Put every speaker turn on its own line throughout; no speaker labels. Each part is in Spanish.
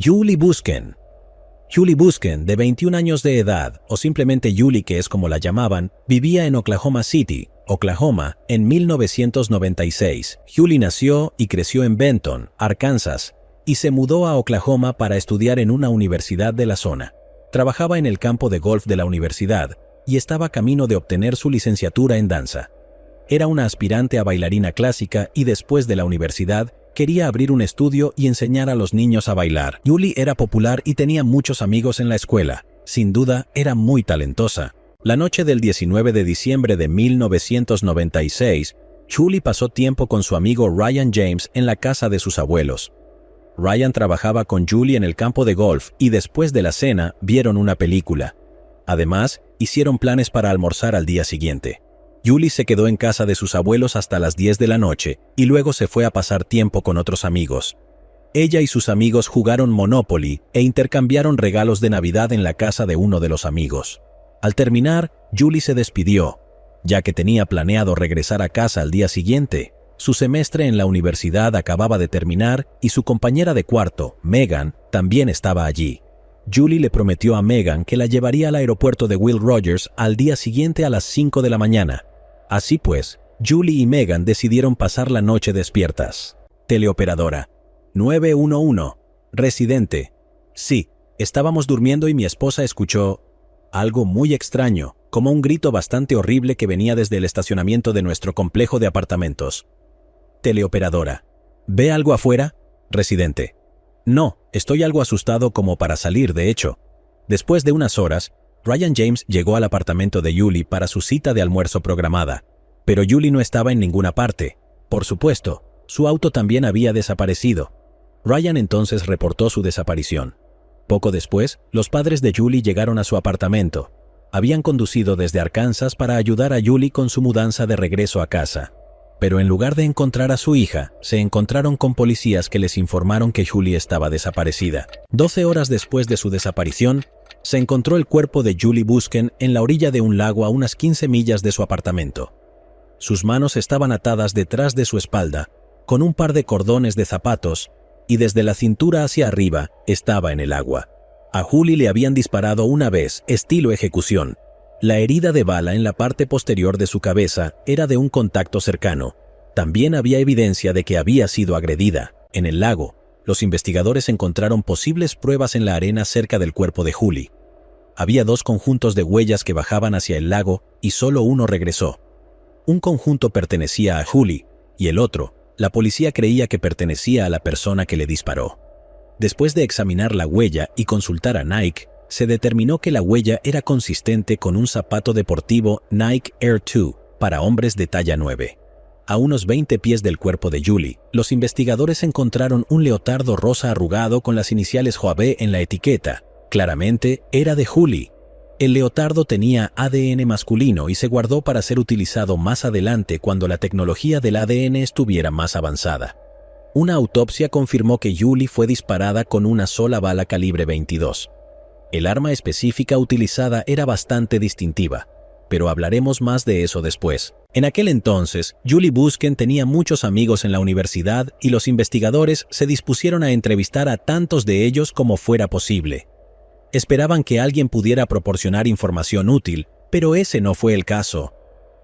Julie Busken. Julie Busken, de 21 años de edad, o simplemente Julie, que es como la llamaban, vivía en Oklahoma City, Oklahoma, en 1996. Julie nació y creció en Benton, Arkansas, y se mudó a Oklahoma para estudiar en una universidad de la zona. Trabajaba en el campo de golf de la universidad y estaba camino de obtener su licenciatura en danza. Era una aspirante a bailarina clásica y después de la universidad quería abrir un estudio y enseñar a los niños a bailar. Julie era popular y tenía muchos amigos en la escuela. Sin duda, era muy talentosa. La noche del 19 de diciembre de 1996, Julie pasó tiempo con su amigo Ryan James en la casa de sus abuelos. Ryan trabajaba con Julie en el campo de golf y después de la cena vieron una película. Además, hicieron planes para almorzar al día siguiente. Julie se quedó en casa de sus abuelos hasta las 10 de la noche y luego se fue a pasar tiempo con otros amigos. Ella y sus amigos jugaron Monopoly e intercambiaron regalos de Navidad en la casa de uno de los amigos. Al terminar, Julie se despidió, ya que tenía planeado regresar a casa al día siguiente. Su semestre en la universidad acababa de terminar y su compañera de cuarto, Megan, también estaba allí. Julie le prometió a Megan que la llevaría al aeropuerto de Will Rogers al día siguiente a las 5 de la mañana. Así pues, Julie y Megan decidieron pasar la noche despiertas. Teleoperadora. 911. Residente. Sí, estábamos durmiendo y mi esposa escuchó algo muy extraño, como un grito bastante horrible que venía desde el estacionamiento de nuestro complejo de apartamentos. Teleoperadora. ¿Ve algo afuera? Residente. No, estoy algo asustado como para salir, de hecho. Después de unas horas, Ryan James llegó al apartamento de Julie para su cita de almuerzo programada, pero Julie no estaba en ninguna parte. Por supuesto, su auto también había desaparecido. Ryan entonces reportó su desaparición. Poco después, los padres de Julie llegaron a su apartamento. Habían conducido desde Arkansas para ayudar a Julie con su mudanza de regreso a casa. Pero en lugar de encontrar a su hija, se encontraron con policías que les informaron que Julie estaba desaparecida. 12 horas después de su desaparición, se encontró el cuerpo de Julie Busken en la orilla de un lago a unas 15 millas de su apartamento. Sus manos estaban atadas detrás de su espalda, con un par de cordones de zapatos, y desde la cintura hacia arriba estaba en el agua. A Julie le habían disparado una vez, estilo ejecución. La herida de bala en la parte posterior de su cabeza era de un contacto cercano. También había evidencia de que había sido agredida. En el lago, los investigadores encontraron posibles pruebas en la arena cerca del cuerpo de Julie. Había 2 conjuntos de huellas que bajaban hacia el lago y solo uno regresó. Un conjunto pertenecía a Julie y el otro, la policía creía que pertenecía a la persona que le disparó. Después de examinar la huella y consultar a Nike, se determinó que la huella era consistente con un zapato deportivo Nike Air 2 para hombres de talla 9. A unos 20 pies del cuerpo de Julie, los investigadores encontraron un leotardo rosa arrugado con las iniciales JB en la etiqueta. Claramente, era de Julie. El leotardo tenía ADN masculino y se guardó para ser utilizado más adelante cuando la tecnología del ADN estuviera más avanzada. Una autopsia confirmó que Julie fue disparada con una sola bala calibre 22. El arma específica utilizada era bastante distintiva, pero hablaremos más de eso después. En aquel entonces, Julie Busken tenía muchos amigos en la universidad y los investigadores se dispusieron a entrevistar a tantos de ellos como fuera posible. Esperaban que alguien pudiera proporcionar información útil, pero ese no fue el caso.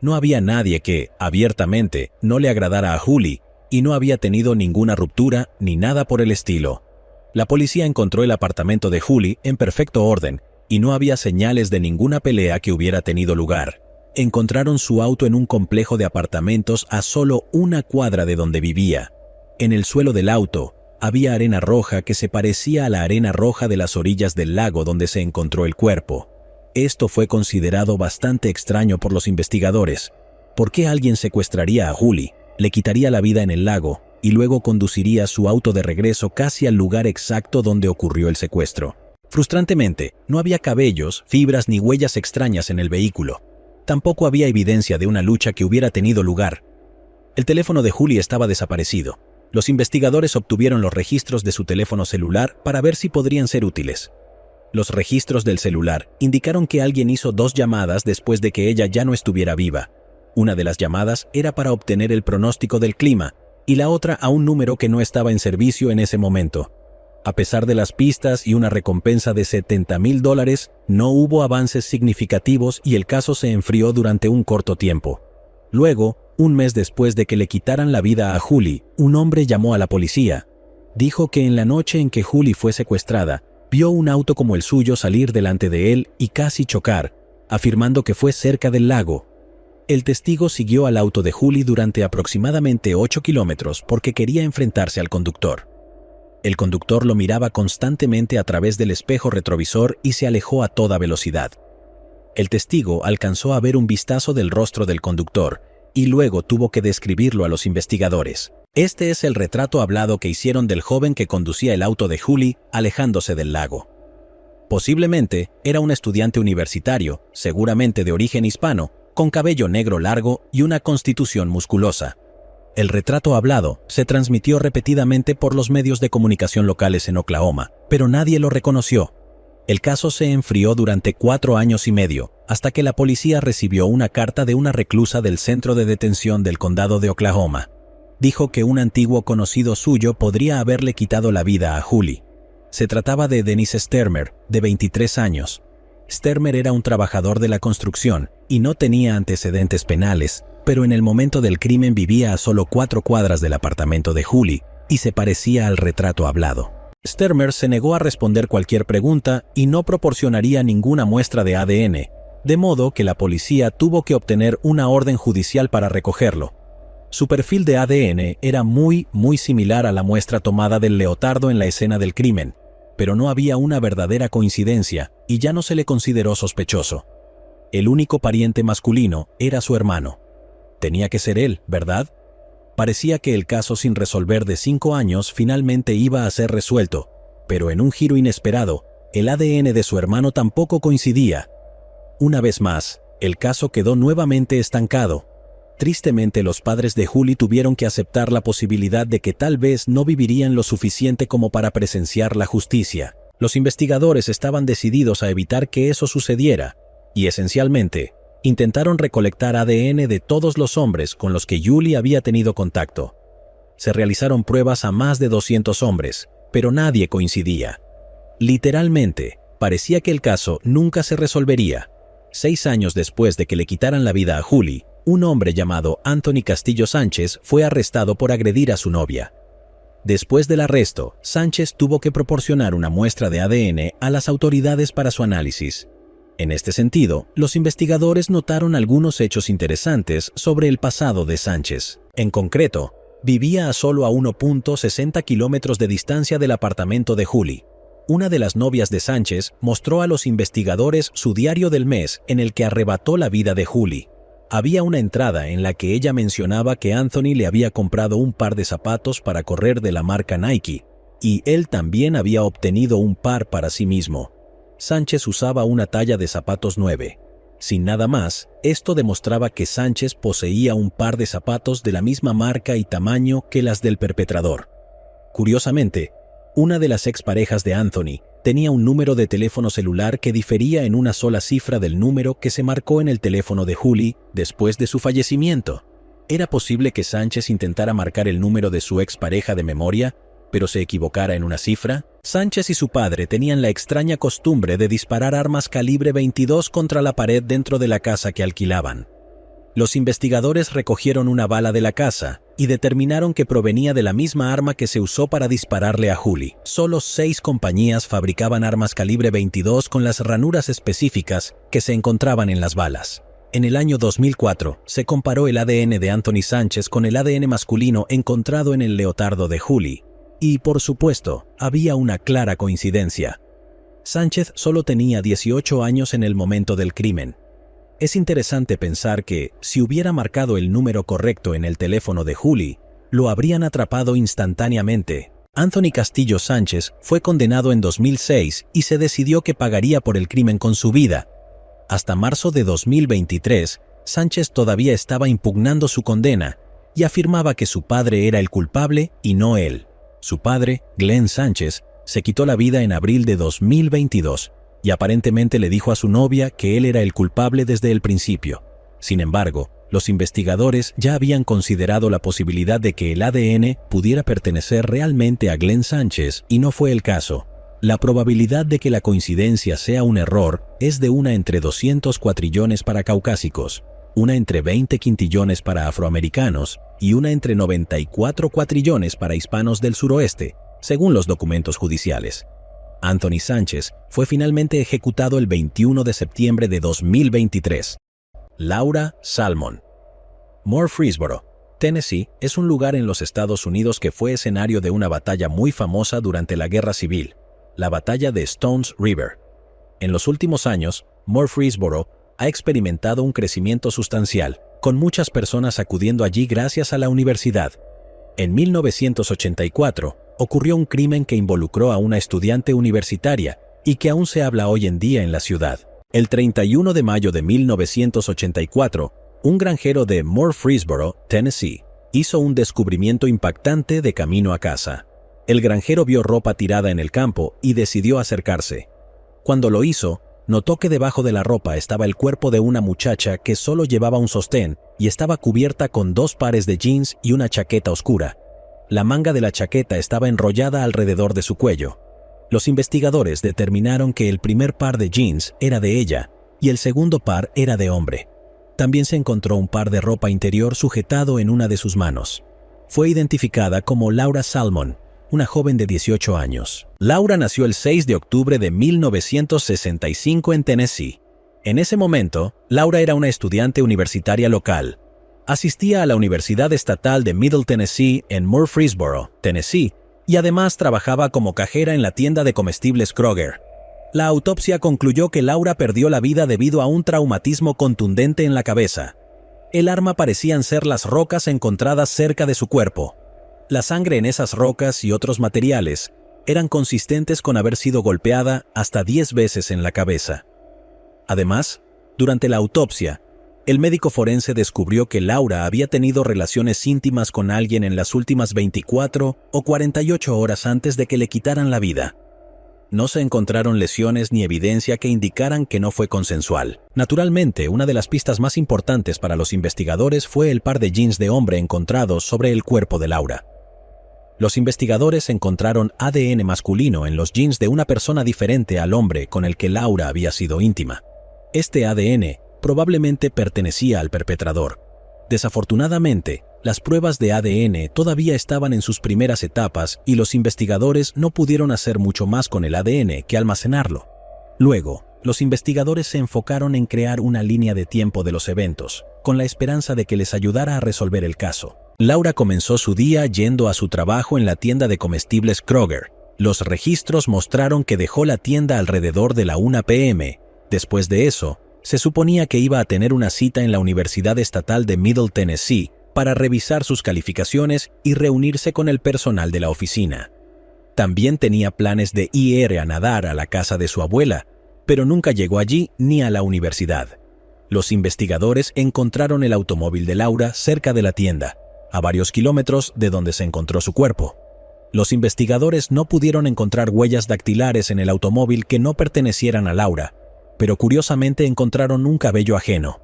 No había nadie que, abiertamente, no le agradara a Julie, y no había tenido ninguna ruptura ni nada por el estilo. La policía encontró el apartamento de Julie en perfecto orden y no había señales de ninguna pelea que hubiera tenido lugar. Encontraron su auto en un complejo de apartamentos a solo una cuadra de donde vivía. En el suelo del auto había arena roja que se parecía a la arena roja de las orillas del lago donde se encontró el cuerpo. Esto fue considerado bastante extraño por los investigadores. ¿Por qué alguien secuestraría a Julie, le quitaría la vida en el lago y luego conduciría su auto de regreso casi al lugar exacto donde ocurrió el secuestro? Frustrantemente, no había cabellos, fibras ni huellas extrañas en el vehículo. Tampoco había evidencia de una lucha que hubiera tenido lugar. El teléfono de Julie estaba desaparecido. Los investigadores obtuvieron los registros de su teléfono celular para ver si podrían ser útiles. Los registros del celular indicaron que alguien hizo 2 llamadas después de que ella ya no estuviera viva. Una de las llamadas era para obtener el pronóstico del clima y la otra a un número que no estaba en servicio en ese momento. A pesar de las pistas y una recompensa de $70,000, no hubo avances significativos y el caso se enfrió durante un corto tiempo. Luego, un mes después de que le quitaran la vida a Julie, un hombre llamó a la policía. Dijo que en la noche en que Julie fue secuestrada, vio un auto como el suyo salir delante de él y casi chocar, afirmando que fue cerca del lago. El testigo siguió al auto de Julie durante aproximadamente 8 kilómetros porque quería enfrentarse al conductor. El conductor lo miraba constantemente a través del espejo retrovisor y se alejó a toda velocidad. El testigo alcanzó a ver un vistazo del rostro del conductor y luego tuvo que describirlo a los investigadores. Este es el retrato hablado que hicieron del joven que conducía el auto de Julie alejándose del lago. Posiblemente era un estudiante universitario, seguramente de origen hispano, con cabello negro largo y una constitución musculosa. El retrato hablado se transmitió repetidamente por los medios de comunicación locales en Oklahoma, pero nadie lo reconoció. El caso se enfrió durante 4 años y medio, hasta que la policía recibió una carta de una reclusa del centro de detención del condado de Oklahoma. Dijo que un antiguo conocido suyo podría haberle quitado la vida a Julie. Se trataba de Dennis Stermer, de 23 años. Stermer era un trabajador de la construcción y no tenía antecedentes penales, pero en el momento del crimen vivía a solo 4 cuadras del apartamento de Julie y se parecía al retrato hablado. Stermer se negó a responder cualquier pregunta y no proporcionaría ninguna muestra de ADN, de modo que la policía tuvo que obtener una orden judicial para recogerlo. Su perfil de ADN era muy similar a la muestra tomada del leotardo en la escena del crimen, pero no había una verdadera coincidencia y ya no se le consideró sospechoso. El único pariente masculino era su hermano. Tenía que ser él, ¿verdad? Parecía que el caso sin resolver de 5 años finalmente iba a ser resuelto, pero en un giro inesperado, el ADN de su hermano tampoco coincidía. Una vez más, el caso quedó nuevamente estancado. Tristemente, los padres de Julie tuvieron que aceptar la posibilidad de que tal vez no vivirían lo suficiente como para presenciar la justicia. Los investigadores estaban decididos a evitar que eso sucediera, y esencialmente, intentaron recolectar ADN de todos los hombres con los que Julie había tenido contacto. Se realizaron pruebas a más de 200 hombres, pero nadie coincidía. Literalmente, parecía que el caso nunca se resolvería. 6 años después de que le quitaran la vida a Julie, un hombre llamado Anthony Castillo Sánchez fue arrestado por agredir a su novia. Después del arresto, Sánchez tuvo que proporcionar una muestra de ADN a las autoridades para su análisis. En este sentido, los investigadores notaron algunos hechos interesantes sobre el pasado de Sánchez. En concreto, vivía a solo a 1.60 kilómetros de distancia del apartamento de Julie. Una de las novias de Sánchez mostró a los investigadores su diario del mes en el que arrebató la vida de Julie. Había una entrada en la que ella mencionaba que Anthony le había comprado un par de zapatos para correr de la marca Nike, y él también había obtenido un par para sí mismo. Sánchez usaba una talla de zapatos 9. Sin nada más, esto demostraba que Sánchez poseía un par de zapatos de la misma marca y tamaño que las del perpetrador. Curiosamente, una de las exparejas de Anthony tenía un número de teléfono celular que difería en una sola cifra del número que se marcó en el teléfono de Julie después de su fallecimiento. ¿Era posible que Sánchez intentara marcar el número de su expareja de memoria, pero se equivocara en una cifra? Sánchez y su padre tenían la extraña costumbre de disparar armas calibre 22 contra la pared dentro de la casa que alquilaban. Los investigadores recogieron una bala de la casa y determinaron que provenía de la misma arma que se usó para dispararle a Julie. Solo 6 compañías fabricaban armas calibre 22 con las ranuras específicas que se encontraban en las balas. En el año 2004, se comparó el ADN de Anthony Sánchez con el ADN masculino encontrado en el leotardo de Julie. Y, por supuesto, había una clara coincidencia. Sánchez solo tenía 18 años en el momento del crimen. Es interesante pensar que, si hubiera marcado el número correcto en el teléfono de Julie, lo habrían atrapado instantáneamente. Anthony Castillo Sánchez fue condenado en 2006 y se decidió que pagaría por el crimen con su vida. Hasta marzo de 2023, Sánchez todavía estaba impugnando su condena y afirmaba que su padre era el culpable y no él. Su padre, Glenn Sánchez, se quitó la vida en abril de 2022 y aparentemente le dijo a su novia que él era el culpable desde el principio. Sin embargo, Los investigadores ya habían considerado la posibilidad de que el ADN pudiera pertenecer realmente a Glenn Sánchez y no fue el caso. La probabilidad de que la coincidencia sea un error es de 1 entre 200 cuatrillones para caucásicos, 1 entre 20 quintillones para afroamericanos y 1 entre 94 cuatrillones para hispanos del suroeste, según los documentos judiciales. Anthony Sánchez fue finalmente ejecutado el 21 de septiembre de 2023. Laura Salmon. Murfreesboro, Tennessee, es un lugar en los Estados Unidos que fue escenario de una batalla muy famosa durante la Guerra Civil, la Batalla de Stones River. En los últimos años, Murfreesboro ha experimentado un crecimiento sustancial, con muchas personas acudiendo allí gracias a la universidad. En 1984, ocurrió un crimen que involucró a una estudiante universitaria y que aún se habla hoy en día en la ciudad. El 31 de mayo de 1984, un granjero de Murfreesboro, Tennessee, hizo un descubrimiento impactante de camino a casa. El granjero vio ropa tirada en el campo y decidió acercarse. Cuando lo hizo, notó que debajo de la ropa estaba el cuerpo de una muchacha que solo llevaba un sostén y estaba cubierta con 2 pares de jeans y una chaqueta oscura. La manga de la chaqueta estaba enrollada alrededor de su cuello. Los investigadores determinaron que el primer par de jeans era de ella y el segundo par era de hombre. También se encontró un par de ropa interior sujetado en una de sus manos. Fue identificada como Laura Salmon, una joven de 18 años. Laura nació el 6 de octubre de 1965 en Tennessee. En ese momento, Laura era una estudiante universitaria local. Asistía a la Universidad Estatal de Middle Tennessee en Murfreesboro, Tennessee, y además trabajaba como cajera en la tienda de comestibles Kroger. La autopsia concluyó que Laura perdió la vida debido a un traumatismo contundente en la cabeza. El arma parecían ser las rocas encontradas cerca de su cuerpo. La sangre en esas rocas y otros materiales eran consistentes con haber sido golpeada hasta 10 veces en la cabeza. Además, durante la autopsia, el médico forense descubrió que Laura había tenido relaciones íntimas con alguien en las últimas 24 o 48 horas antes de que le quitaran la vida. No se encontraron lesiones ni evidencia que indicaran que no fue consensual. Naturalmente, una de las pistas más importantes para los investigadores fue el par de jeans de hombre encontrados sobre el cuerpo de Laura. Los investigadores encontraron ADN masculino en los jeans de una persona diferente al hombre con el que Laura había sido íntima. Este ADN probablemente pertenecía al perpetrador. Desafortunadamente, las pruebas de ADN todavía estaban en sus primeras etapas y los investigadores no pudieron hacer mucho más con el ADN que almacenarlo. Luego, los investigadores se enfocaron en crear una línea de tiempo de los eventos, con la esperanza de que les ayudara a resolver el caso. Laura comenzó su día yendo a su trabajo en la tienda de comestibles Kroger. Los registros mostraron que dejó la tienda alrededor de la 1 p.m. Después de eso, se suponía que iba a tener una cita en la Universidad Estatal de Middle Tennessee para revisar sus calificaciones y reunirse con el personal de la oficina. También tenía planes de ir a nadar a la casa de su abuela, pero nunca llegó allí ni a la universidad. Los investigadores encontraron el automóvil de Laura cerca de la tienda, a varios kilómetros de donde se encontró su cuerpo. Los investigadores no pudieron encontrar huellas dactilares en el automóvil que no pertenecieran a Laura, pero curiosamente encontraron un cabello ajeno.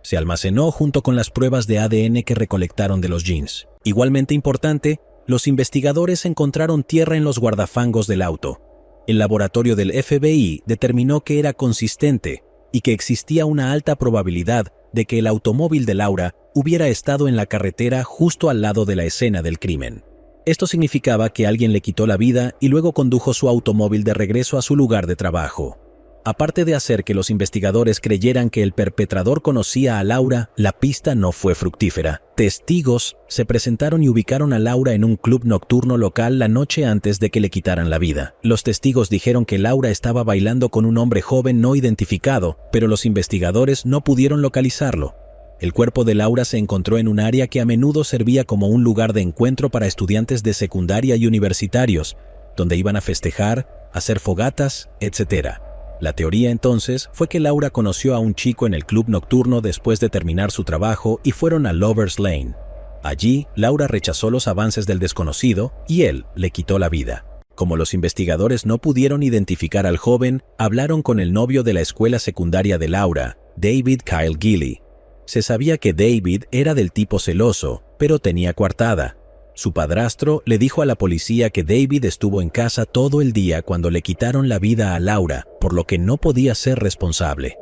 Se almacenó junto con las pruebas de ADN que recolectaron de los jeans. Igualmente importante, los investigadores encontraron tierra en los guardafangos del auto. El laboratorio del FBI determinó que era consistente y que existía una alta probabilidad de que el automóvil de Laura hubiera estado en la carretera justo al lado de la escena del crimen. Esto significaba que alguien le quitó la vida y luego condujo su automóvil de regreso a su lugar de trabajo. Aparte de hacer que los investigadores creyeran que el perpetrador conocía a Laura, la pista no fue fructífera. Testigos se presentaron y ubicaron a Laura en un club nocturno local la noche antes de que le quitaran la vida. Los testigos dijeron que Laura estaba bailando con un hombre joven no identificado, pero los investigadores no pudieron localizarlo. El cuerpo de Laura se encontró en un área que a menudo servía como un lugar de encuentro para estudiantes de secundaria y universitarios, donde iban a festejar, hacer fogatas, etc. La teoría entonces fue que Laura conoció a un chico en el club nocturno después de terminar su trabajo y fueron a Lovers Lane. Allí, Laura rechazó los avances del desconocido y él le quitó la vida. Como los investigadores no pudieron identificar al joven, hablaron con el novio de la escuela secundaria de Laura, David Kyle Gilley. Se sabía que David era del tipo celoso, pero tenía coartada. Su padrastro le dijo a la policía que David estuvo en casa todo el día cuando le quitaron la vida a Laura, por lo que no podía ser responsable.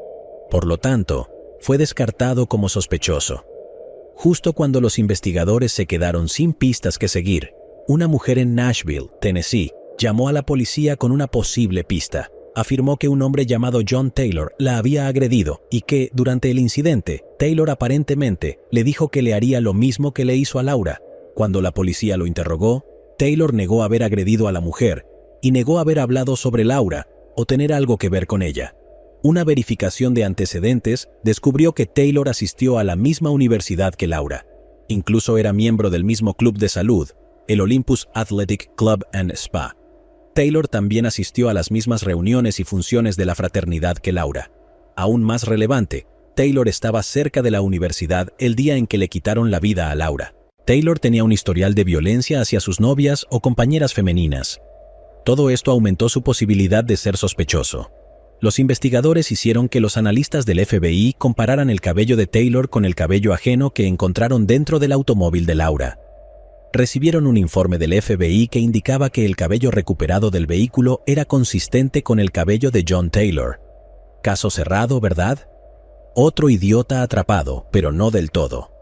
Por lo tanto, fue descartado como sospechoso. Justo cuando los investigadores se quedaron sin pistas que seguir, una mujer en Nashville, Tennessee, llamó a la policía con una posible pista. Afirmó que un hombre llamado John Taylor la había agredido y que, durante el incidente, Taylor aparentemente le dijo que le haría lo mismo que le hizo a Laura. Cuando la policía lo interrogó, Taylor negó haber agredido a la mujer y negó haber hablado sobre Laura o tener algo que ver con ella. Una verificación de antecedentes descubrió que Taylor asistió a la misma universidad que Laura. Incluso era miembro del mismo club de salud, el Olympus Athletic Club and Spa. Taylor también asistió a las mismas reuniones y funciones de la fraternidad que Laura. Aún más relevante, Taylor estaba cerca de la universidad el día en que le quitaron la vida a Laura. Taylor tenía un historial de violencia hacia sus novias o compañeras femeninas. Todo esto aumentó su posibilidad de ser sospechoso. Los investigadores hicieron que los analistas del FBI compararan el cabello de Taylor con el cabello ajeno que encontraron dentro del automóvil de Laura. Recibieron un informe del FBI que indicaba que el cabello recuperado del vehículo era consistente con el cabello de John Taylor. Caso cerrado, ¿verdad? Otro idiota atrapado, pero no del todo.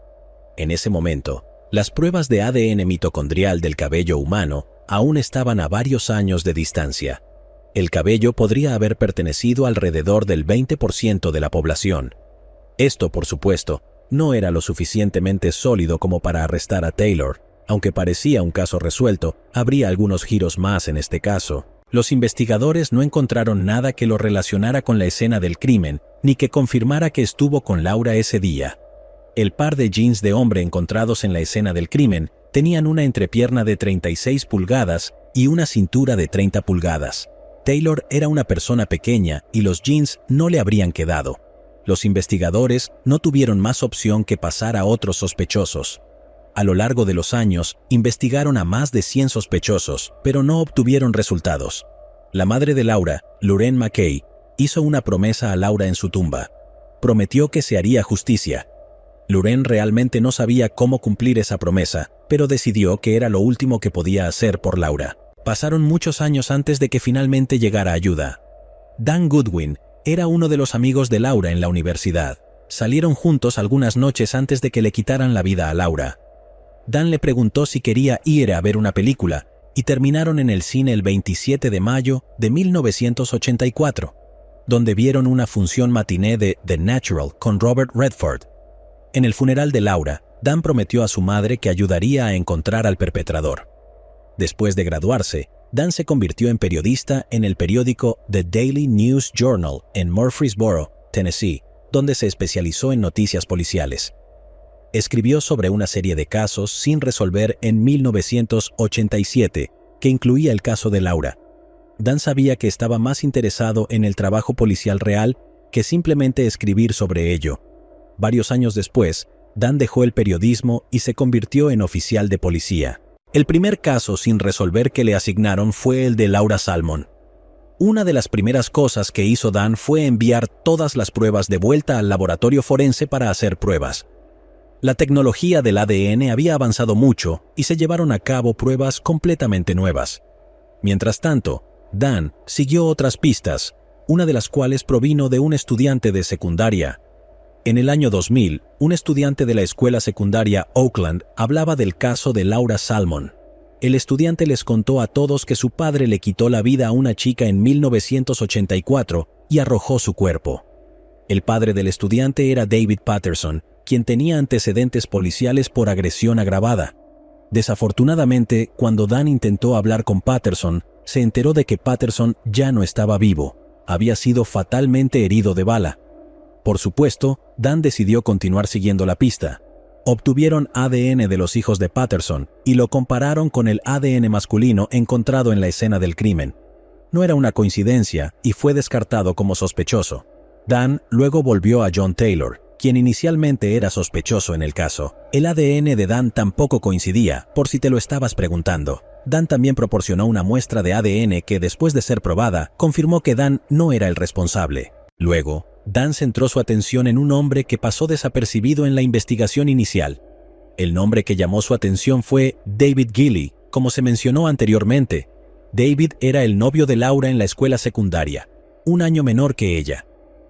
En ese momento, las pruebas de ADN mitocondrial del cabello humano aún estaban a varios años de distancia. El cabello podría haber pertenecido alrededor del 20% de la población. Esto, por supuesto, no era lo suficientemente sólido como para arrestar a Taylor. Aunque parecía un caso resuelto, habría algunos giros más en este caso. Los investigadores no encontraron nada que lo relacionara con la escena del crimen, ni que confirmara que estuvo con Laura ese día. El par de jeans de hombre encontrados en la escena del crimen tenían una entrepierna de 36 pulgadas y una cintura de 30 pulgadas. Taylor era una persona pequeña y los jeans no le habrían quedado. Los investigadores no tuvieron más opción que pasar a otros sospechosos. A lo largo de los años, investigaron a más de 100 sospechosos, pero no obtuvieron resultados. La madre de Laura, Lorraine McKay, hizo una promesa a Laura en su tumba. Prometió que se haría justicia. Lorraine realmente no sabía cómo cumplir esa promesa, pero decidió que era lo último que podía hacer por Laura. Pasaron muchos años antes de que finalmente llegara ayuda. Dan Goodwin era uno de los amigos de Laura en la universidad. Salieron juntos algunas noches antes de que le quitaran la vida a Laura. Dan le preguntó si quería ir a ver una película, y terminaron en el cine el 27 de mayo de 1984, donde vieron una función matiné de The Natural con Robert Redford. En el funeral de Laura, Dan prometió a su madre que ayudaría a encontrar al perpetrador. Después de graduarse, Dan se convirtió en periodista en el periódico The Daily News Journal en Murfreesboro, Tennessee, donde se especializó en noticias policiales. Escribió sobre una serie de casos sin resolver en 1987, que incluía el caso de Laura. Dan sabía que estaba más interesado en el trabajo policial real que simplemente escribir sobre ello. Varios años después, Dan dejó el periodismo y se convirtió en oficial de policía. El primer caso sin resolver que le asignaron fue el de Laura Salmon. Una de las primeras cosas que hizo Dan fue enviar todas las pruebas de vuelta al laboratorio forense para hacer pruebas. La tecnología del ADN había avanzado mucho y se llevaron a cabo pruebas completamente nuevas. Mientras tanto, Dan siguió otras pistas, una de las cuales provino de un estudiante de secundaria. En el año 2000, un estudiante de la escuela secundaria Oakland hablaba del caso de Laura Salmon. El estudiante les contó a todos que su padre le quitó la vida a una chica en 1984 y arrojó su cuerpo. El padre del estudiante era David Patterson, quien tenía antecedentes policiales por agresión agravada. Desafortunadamente, cuando Dan intentó hablar con Patterson, se enteró de que Patterson ya no estaba vivo, había sido fatalmente herido de bala. Por supuesto, Dan decidió continuar siguiendo la pista. Obtuvieron ADN de los hijos de Patterson y lo compararon con el ADN masculino encontrado en la escena del crimen. No era una coincidencia y fue descartado como sospechoso. Dan luego volvió a John Taylor, quien inicialmente era sospechoso en el caso. El ADN de Dan tampoco coincidía, por si te lo estabas preguntando. Dan también proporcionó una muestra de ADN que, después de ser probada, confirmó que Dan no era el responsable. Luego, Dan centró su atención en un hombre que pasó desapercibido en la investigación inicial. El nombre que llamó su atención fue David Gilley, como se mencionó anteriormente. David era el novio de Laura en la escuela secundaria, un año menor que ella.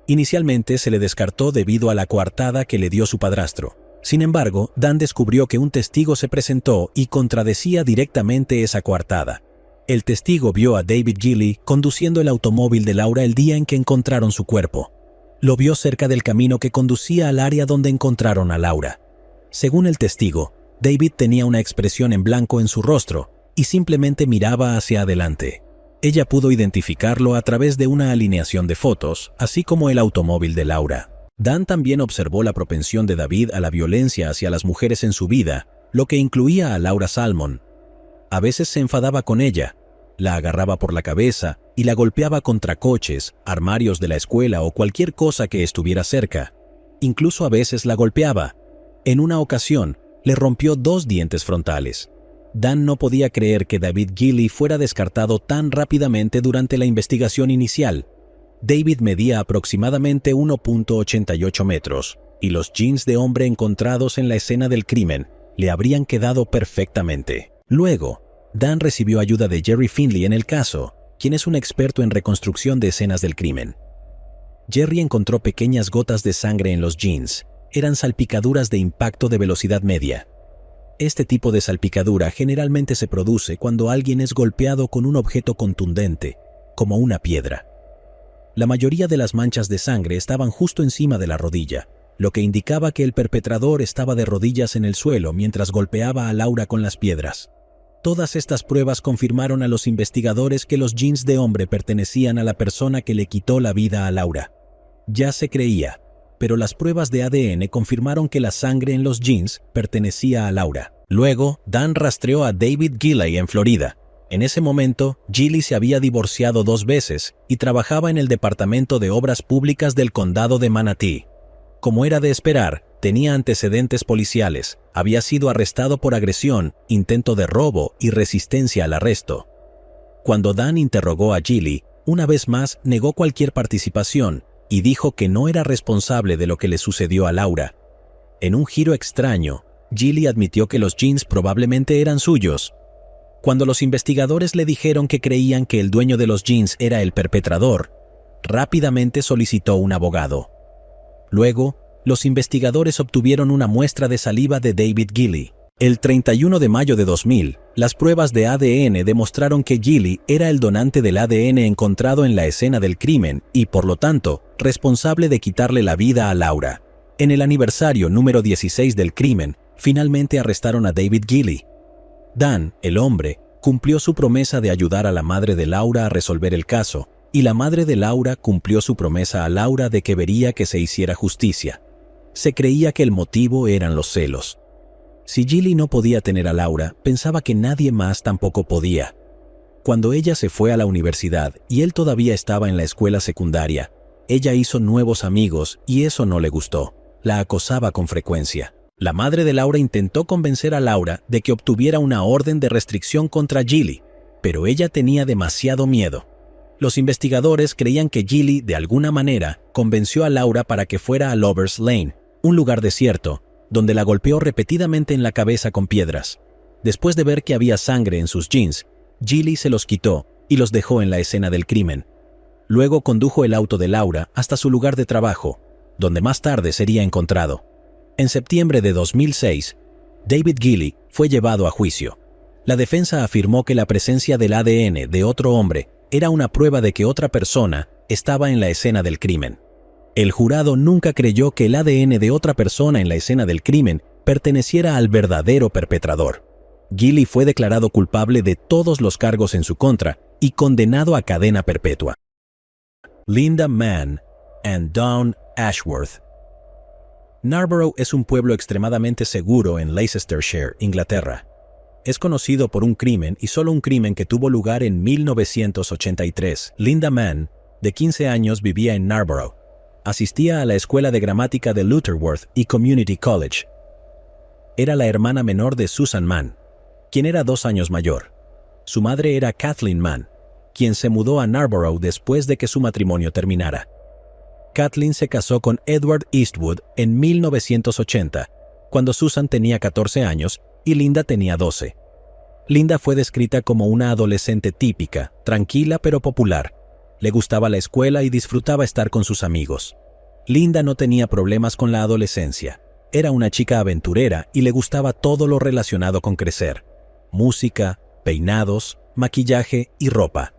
Inicialmente se le descartó debido a la coartada que le dio su padrastro. Sin embargo, Dan descubrió que un testigo se presentó y contradecía directamente esa coartada. El testigo vio a David Gilley conduciendo el automóvil de Laura el día en que encontraron su cuerpo. Lo vio cerca del camino que conducía al área donde encontraron a Laura. Según el testigo, David tenía una expresión en blanco en su rostro y simplemente miraba hacia adelante. Ella pudo identificarlo a través de una alineación de fotos, así como el automóvil de Laura. Dan también observó la propensión de David a la violencia hacia las mujeres en su vida, lo que incluía a Laura Salmon. A veces se enfadaba con ella, la agarraba por la cabeza y la golpeaba contra coches, armarios de la escuela o cualquier cosa que estuviera cerca. Incluso a veces la golpeaba. En una ocasión, le rompió 2 dientes frontales. Dan no podía creer que David Gilley fuera descartado tan rápidamente durante la investigación inicial. David medía aproximadamente 1.88 metros, y los jeans de hombre encontrados en la escena del crimen le habrían quedado perfectamente. Luego, Dan recibió ayuda de Jerry Finley en el caso, quien es un experto en reconstrucción de escenas del crimen. Jerry encontró pequeñas gotas de sangre en los jeans. Eran salpicaduras de impacto de velocidad media. Este tipo de salpicadura generalmente se produce cuando alguien es golpeado con un objeto contundente, como una piedra. La mayoría de las manchas de sangre estaban justo encima de la rodilla, lo que indicaba que el perpetrador estaba de rodillas en el suelo mientras golpeaba a Laura con las piedras. Todas estas pruebas confirmaron a los investigadores que los jeans de hombre pertenecían a la persona que le quitó la vida a Laura. Ya se creía, pero las pruebas de ADN confirmaron que la sangre en los jeans pertenecía a Laura. Luego, Dan rastreó a David Gilley en Florida. En ese momento, Gilley se había divorciado 2 veces y trabajaba en el Departamento de Obras Públicas del Condado de Manatee. Como era de esperar, tenía antecedentes policiales, había sido arrestado por agresión, intento de robo y resistencia al arresto. Cuando Dan interrogó a Gilley, una vez más negó cualquier participación y dijo que no era responsable de lo que le sucedió a Laura. En un giro extraño, Gilley admitió que los jeans probablemente eran suyos. Cuando los investigadores le dijeron que creían que el dueño de los jeans era el perpetrador, rápidamente solicitó un abogado. Luego, los investigadores obtuvieron una muestra de saliva de David Gilley. El 31 de mayo de 2000, las pruebas de ADN demostraron que Gilley era el donante del ADN encontrado en la escena del crimen y, por lo tanto, responsable de quitarle la vida a Laura. En el aniversario número 16 del crimen, finalmente arrestaron a David Gilley. Dan, el hombre, cumplió su promesa de ayudar a la madre de Laura a resolver el caso, y la madre de Laura cumplió su promesa a Laura de que vería que se hiciera justicia. Se creía que el motivo eran los celos. Si Gilley no podía tener a Laura, pensaba que nadie más tampoco podía. Cuando ella se fue a la universidad y él todavía estaba en la escuela secundaria, ella hizo nuevos amigos y eso no le gustó. La acosaba con frecuencia. La madre de Laura intentó convencer a Laura de que obtuviera una orden de restricción contra Gilley, pero ella tenía demasiado miedo. Los investigadores creían que Gilley, de alguna manera, convenció a Laura para que fuera a Lovers Lane, un lugar desierto, donde la golpeó repetidamente en la cabeza con piedras. Después de ver que había sangre en sus jeans, Gilley se los quitó y los dejó en la escena del crimen. Luego condujo el auto de Laura hasta su lugar de trabajo, donde más tarde sería encontrado. En septiembre de 2006, David Gilley fue llevado a juicio. La defensa afirmó que la presencia del ADN de otro hombre era una prueba de que otra persona estaba en la escena del crimen. El jurado nunca creyó que el ADN de otra persona en la escena del crimen perteneciera al verdadero perpetrador. Gilley fue declarado culpable de todos los cargos en su contra y condenado a cadena perpetua. Linda Mann and Dawn Ashworth. Narborough es un pueblo extremadamente seguro en Leicestershire, Inglaterra. Es conocido por un crimen y solo un crimen que tuvo lugar en 1983. Linda Mann, de 15 años, vivía en Narborough. Asistía a la escuela de gramática de Lutterworth y Community College. Era la hermana menor de Susan Mann, quien era 2 años mayor. Su madre era Kathleen Mann, quien se mudó a Narborough después de que su matrimonio terminara. Kathleen se casó con Edward Eastwood en 1980, cuando Susan tenía 14 años y Linda tenía 12. Linda fue descrita como una adolescente típica, tranquila pero popular. Le gustaba la escuela y disfrutaba estar con sus amigos. Linda no tenía problemas con la adolescencia. Era una chica aventurera y le gustaba todo lo relacionado con crecer: música, peinados, maquillaje y ropa.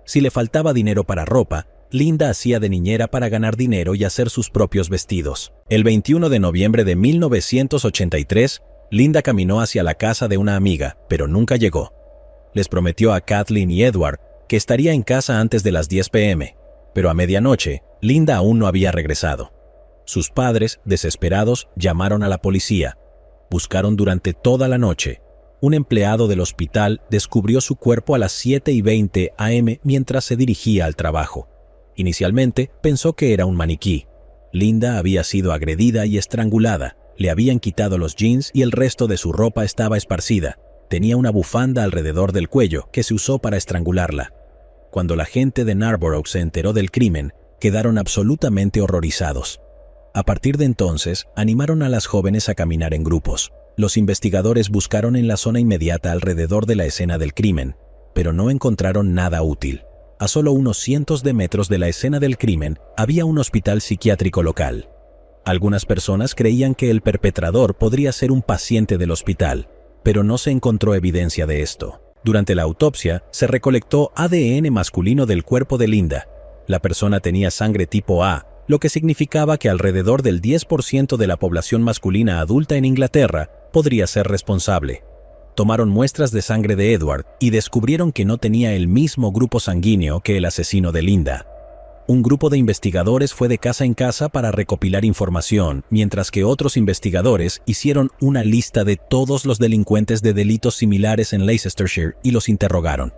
Si le faltaba dinero para ropa, Linda hacía de niñera para ganar dinero y hacer sus propios vestidos. El 21 de noviembre de 1983, Linda caminó hacia la casa de una amiga, pero nunca llegó. Les prometió a Kathleen y Edward que estaría en casa antes de las 10 p.m., pero a medianoche, Linda aún no había regresado. Sus padres, desesperados, llamaron a la policía. Buscaron durante toda la noche. Un empleado del hospital descubrió su cuerpo a las 7:20 a.m. mientras se dirigía al trabajo. Inicialmente pensó que era un maniquí. Linda había sido agredida y estrangulada. Le habían quitado los jeans y el resto de su ropa estaba esparcida. Tenía una bufanda alrededor del cuello que se usó para estrangularla. Cuando la gente de Narborough se enteró del crimen, quedaron absolutamente horrorizados. A partir de entonces, animaron a las jóvenes a caminar en grupos. Los investigadores buscaron en la zona inmediata alrededor de la escena del crimen, pero no encontraron nada útil. A solo unos cientos de metros de la escena del crimen había un hospital psiquiátrico local. Algunas personas creían que el perpetrador podría ser un paciente del hospital, pero no se encontró evidencia de esto. Durante la autopsia, se recolectó ADN masculino del cuerpo de Linda. La persona tenía sangre tipo A, lo que significaba que alrededor del 10% de la población masculina adulta en Inglaterra podría ser responsable. Tomaron muestras de sangre de Edward y descubrieron que no tenía el mismo grupo sanguíneo que el asesino de Linda. Un grupo de investigadores fue de casa en casa para recopilar información, mientras que otros investigadores hicieron una lista de todos los delincuentes de delitos similares en Leicestershire y los interrogaron.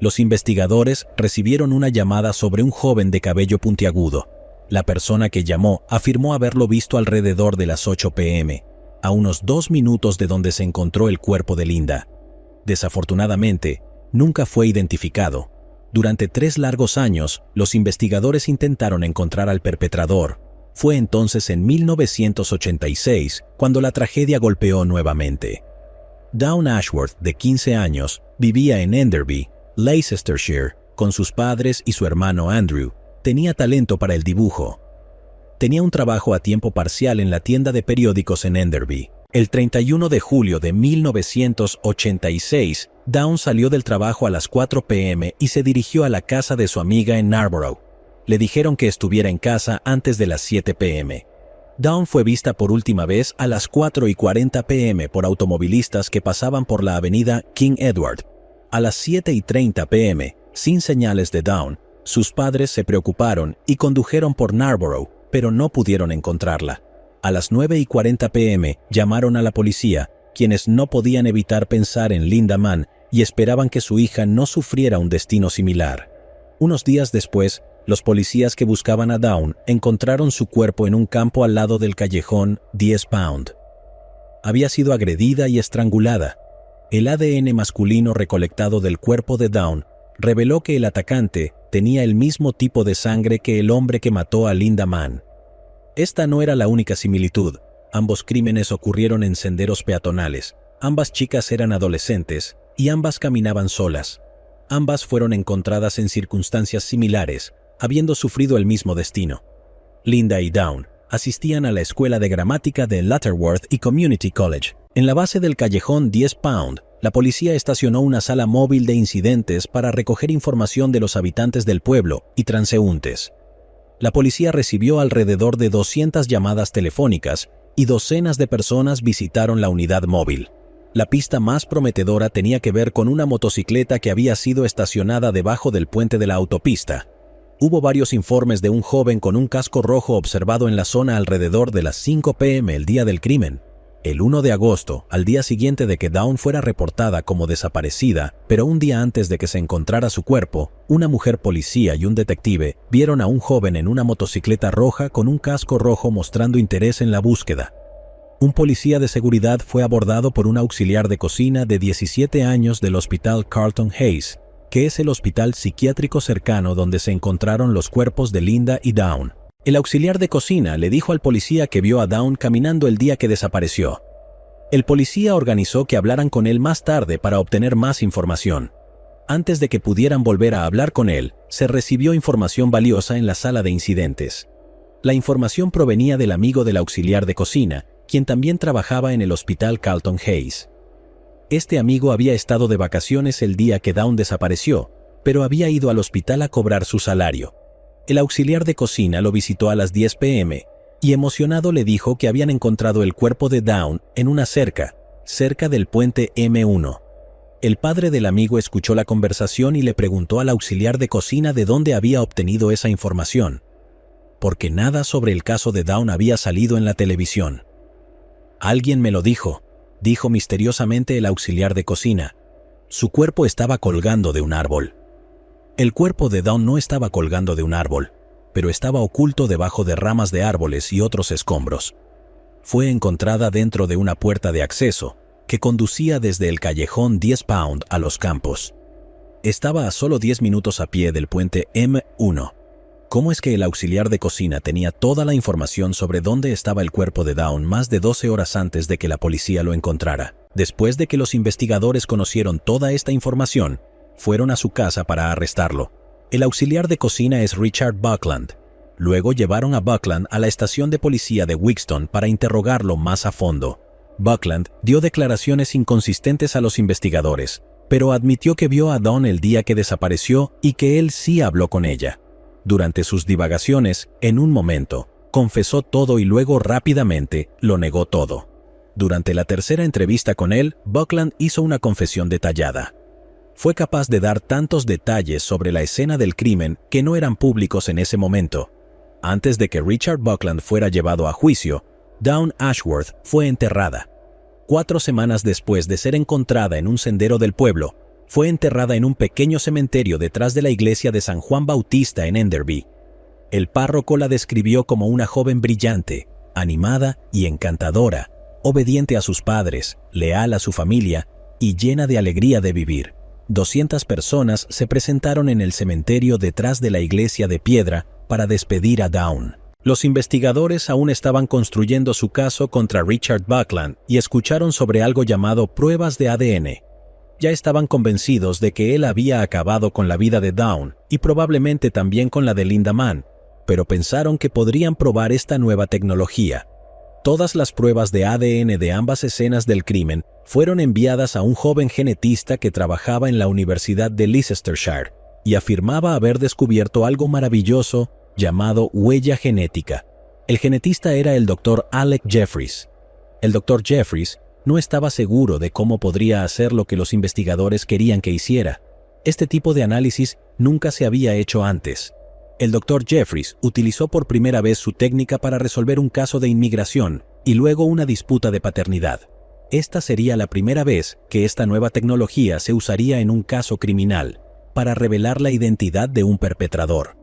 Los investigadores recibieron una llamada sobre un joven de cabello puntiagudo. La persona que llamó afirmó haberlo visto alrededor de las 8 p.m., a unos 2 minutos de donde se encontró el cuerpo de Linda. Desafortunadamente, nunca fue identificado. Durante 3 largos años, los investigadores intentaron encontrar al perpetrador. Fue entonces en 1986 cuando la tragedia golpeó nuevamente. Dawn Ashworth, de 15 años, vivía en Enderby, Leicestershire, con sus padres y su hermano Andrew. Tenía talento para el dibujo. Tenía un trabajo a tiempo parcial en la tienda de periódicos en Enderby. El 31 de julio de 1986, Dawn salió del trabajo a las 4 p.m. y se dirigió a la casa de su amiga en Narborough. Le dijeron que estuviera en casa antes de las 7 p.m. Dawn fue vista por última vez a las 4:40 p.m. por automovilistas que pasaban por la avenida King Edward. A las 7:30 p.m., sin señales de Dawn, sus padres se preocuparon y condujeron por Narborough, pero no pudieron encontrarla. A las 9:40 p.m. llamaron a la policía, quienes no podían evitar pensar en Linda Mann y esperaban que su hija no sufriera un destino similar. Unos días después, los policías que buscaban a Dawn encontraron su cuerpo en un campo al lado del callejón 10 Pound. Había sido agredida y estrangulada. El ADN masculino recolectado del cuerpo de Dawn reveló que el atacante tenía el mismo tipo de sangre que el hombre que mató a Linda Mann. Esta no era la única similitud. Ambos crímenes ocurrieron en senderos peatonales. Ambas chicas eran adolescentes y ambas caminaban solas. Ambas fueron encontradas en circunstancias similares, habiendo sufrido el mismo destino. Linda y Dawn asistían a la escuela de gramática de Lutterworth y Community College. En la base del callejón 10 Pound, la policía estacionó una sala móvil de incidentes para recoger información de los habitantes del pueblo y transeúntes. La policía recibió alrededor de 200 llamadas telefónicas y docenas de personas visitaron la unidad móvil. La pista más prometedora tenía que ver con una motocicleta que había sido estacionada debajo del puente de la autopista. Hubo varios informes de un joven con un casco rojo observado en la zona alrededor de las 5 p.m. el día del crimen. El 1 de agosto, al día siguiente de que Dawn fuera reportada como desaparecida, pero un día antes de que se encontrara su cuerpo, una mujer policía y un detective vieron a un joven en una motocicleta roja con un casco rojo mostrando interés en la búsqueda. Un policía de seguridad fue abordado por un auxiliar de cocina de 17 años del hospital Carlton Hayes, que es el hospital psiquiátrico cercano donde se encontraron los cuerpos de Linda y Dawn. El auxiliar de cocina le dijo al policía que vio a Dawn caminando el día que desapareció. El policía organizó que hablaran con él más tarde para obtener más información. Antes de que pudieran volver a hablar con él, se recibió información valiosa en la sala de incidentes. La información provenía del amigo del auxiliar de cocina, quien también trabajaba en el hospital Carlton Hayes. Este amigo había estado de vacaciones el día que Dawn desapareció, pero había ido al hospital a cobrar su salario. El auxiliar de cocina lo visitó a las 10 p.m. y emocionado le dijo que habían encontrado el cuerpo de Dawn en una cerca, cerca del puente M1. El padre del amigo escuchó la conversación y le preguntó al auxiliar de cocina de dónde había obtenido esa información, porque nada sobre el caso de Dawn había salido en la televisión. «Alguien me lo dijo», dijo misteriosamente el auxiliar de cocina. Su cuerpo estaba colgando de un árbol. El cuerpo de Dawn no estaba colgando de un árbol, pero estaba oculto debajo de ramas de árboles y otros escombros. Fue encontrada dentro de una puerta de acceso que conducía desde el callejón 10 Pound a los campos. Estaba a solo 10 minutos a pie del puente M1. ¿Cómo es que el auxiliar de cocina tenía toda la información sobre dónde estaba el cuerpo de Dawn más de 12 horas antes de que la policía lo encontrara? Después de que los investigadores conocieron toda esta información, fueron a su casa para arrestarlo. El auxiliar de cocina es Richard Buckland. Luego llevaron a Buckland a la estación de policía de Wixton para interrogarlo más a fondo. Buckland dio declaraciones inconsistentes a los investigadores, pero admitió que vio a Dawn el día que desapareció y que él sí habló con ella. Durante sus divagaciones, en un momento, confesó todo y luego rápidamente lo negó todo. Durante la tercera entrevista con él, Buckland hizo una confesión detallada. Fue capaz de dar tantos detalles sobre la escena del crimen que no eran públicos en ese momento. Antes de que Richard Buckland fuera llevado a juicio, Dawn Ashworth fue enterrada. 4 semanas después de ser encontrada en un sendero del pueblo, fue enterrada en un pequeño cementerio detrás de la iglesia de San Juan Bautista en Enderby. El párroco la describió como una joven brillante, animada y encantadora, obediente a sus padres, leal a su familia y llena de alegría de vivir. 200 personas se presentaron en el cementerio detrás de la iglesia de piedra para despedir a Dawn. Los investigadores aún estaban construyendo su caso contra Richard Buckland y escucharon sobre algo llamado pruebas de ADN. Ya estaban convencidos de que él había acabado con la vida de Dawn y probablemente también con la de Linda Mann, pero pensaron que podrían probar esta nueva tecnología. Todas las pruebas de ADN de ambas escenas del crimen fueron enviadas a un joven genetista que trabajaba en la Universidad de Leicestershire y afirmaba haber descubierto algo maravilloso llamado huella genética. El genetista era el Dr. Alec Jeffries. El Dr. Jeffries no estaba seguro de cómo podría hacer lo que los investigadores querían que hiciera. Este tipo de análisis nunca se había hecho antes. El Dr. Jeffries utilizó por primera vez su técnica para resolver un caso de inmigración y luego una disputa de paternidad. Esta sería la primera vez que esta nueva tecnología se usaría en un caso criminal, para revelar la identidad de un perpetrador.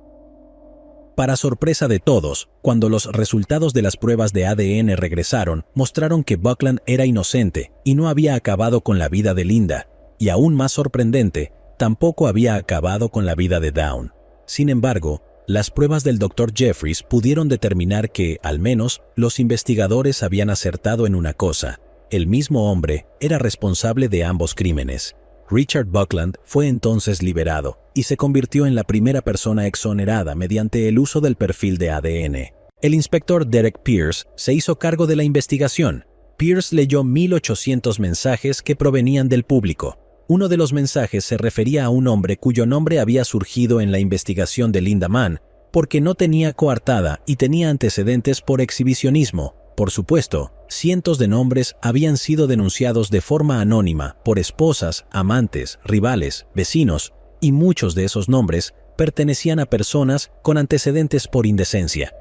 Para sorpresa de todos, cuando los resultados de las pruebas de ADN regresaron, mostraron que Buckland era inocente y no había acabado con la vida de Linda, y aún más sorprendente, tampoco había acabado con la vida de Dawn. Sin embargo, las pruebas del Dr. Jeffries pudieron determinar que, al menos, los investigadores habían acertado en una cosa: el mismo hombre era responsable de ambos crímenes. Richard Buckland fue entonces liberado y se convirtió en la primera persona exonerada mediante el uso del perfil de ADN. El inspector Derek Pierce se hizo cargo de la investigación. Pierce leyó 1.800 mensajes que provenían del público. Uno de los mensajes se refería a un hombre cuyo nombre había surgido en la investigación de Linda Mann porque no tenía coartada y tenía antecedentes por exhibicionismo. Por supuesto, cientos de nombres habían sido denunciados de forma anónima por esposas, amantes, rivales, vecinos, y muchos de esos nombres pertenecían a personas con antecedentes por indecencia.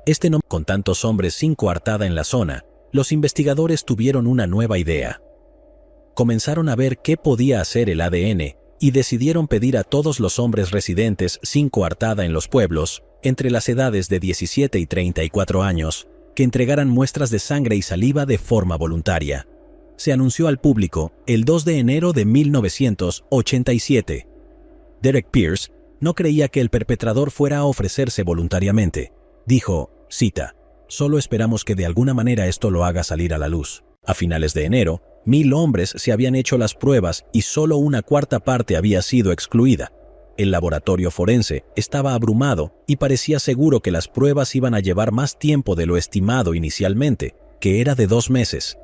Este nombre, con tantos hombres sin coartada en la zona, los investigadores tuvieron una nueva idea. Comenzaron a ver qué podía hacer el ADN y decidieron pedir a todos los hombres residentes sin coartada en los pueblos, entre las edades de 17 y 34 años, que entregaran muestras de sangre y saliva de forma voluntaria. Se anunció al público el 2 de enero de 1987. Derek Pierce no creía que el perpetrador fuera a ofrecerse voluntariamente. Dijo, cita, «Solo esperamos que de alguna manera esto lo haga salir a la luz». A finales de enero, 1000 hombres se habían hecho las pruebas y solo una cuarta parte había sido excluida. El laboratorio forense estaba abrumado y parecía seguro que las pruebas iban a llevar más tiempo de lo estimado inicialmente, que era de 2 meses.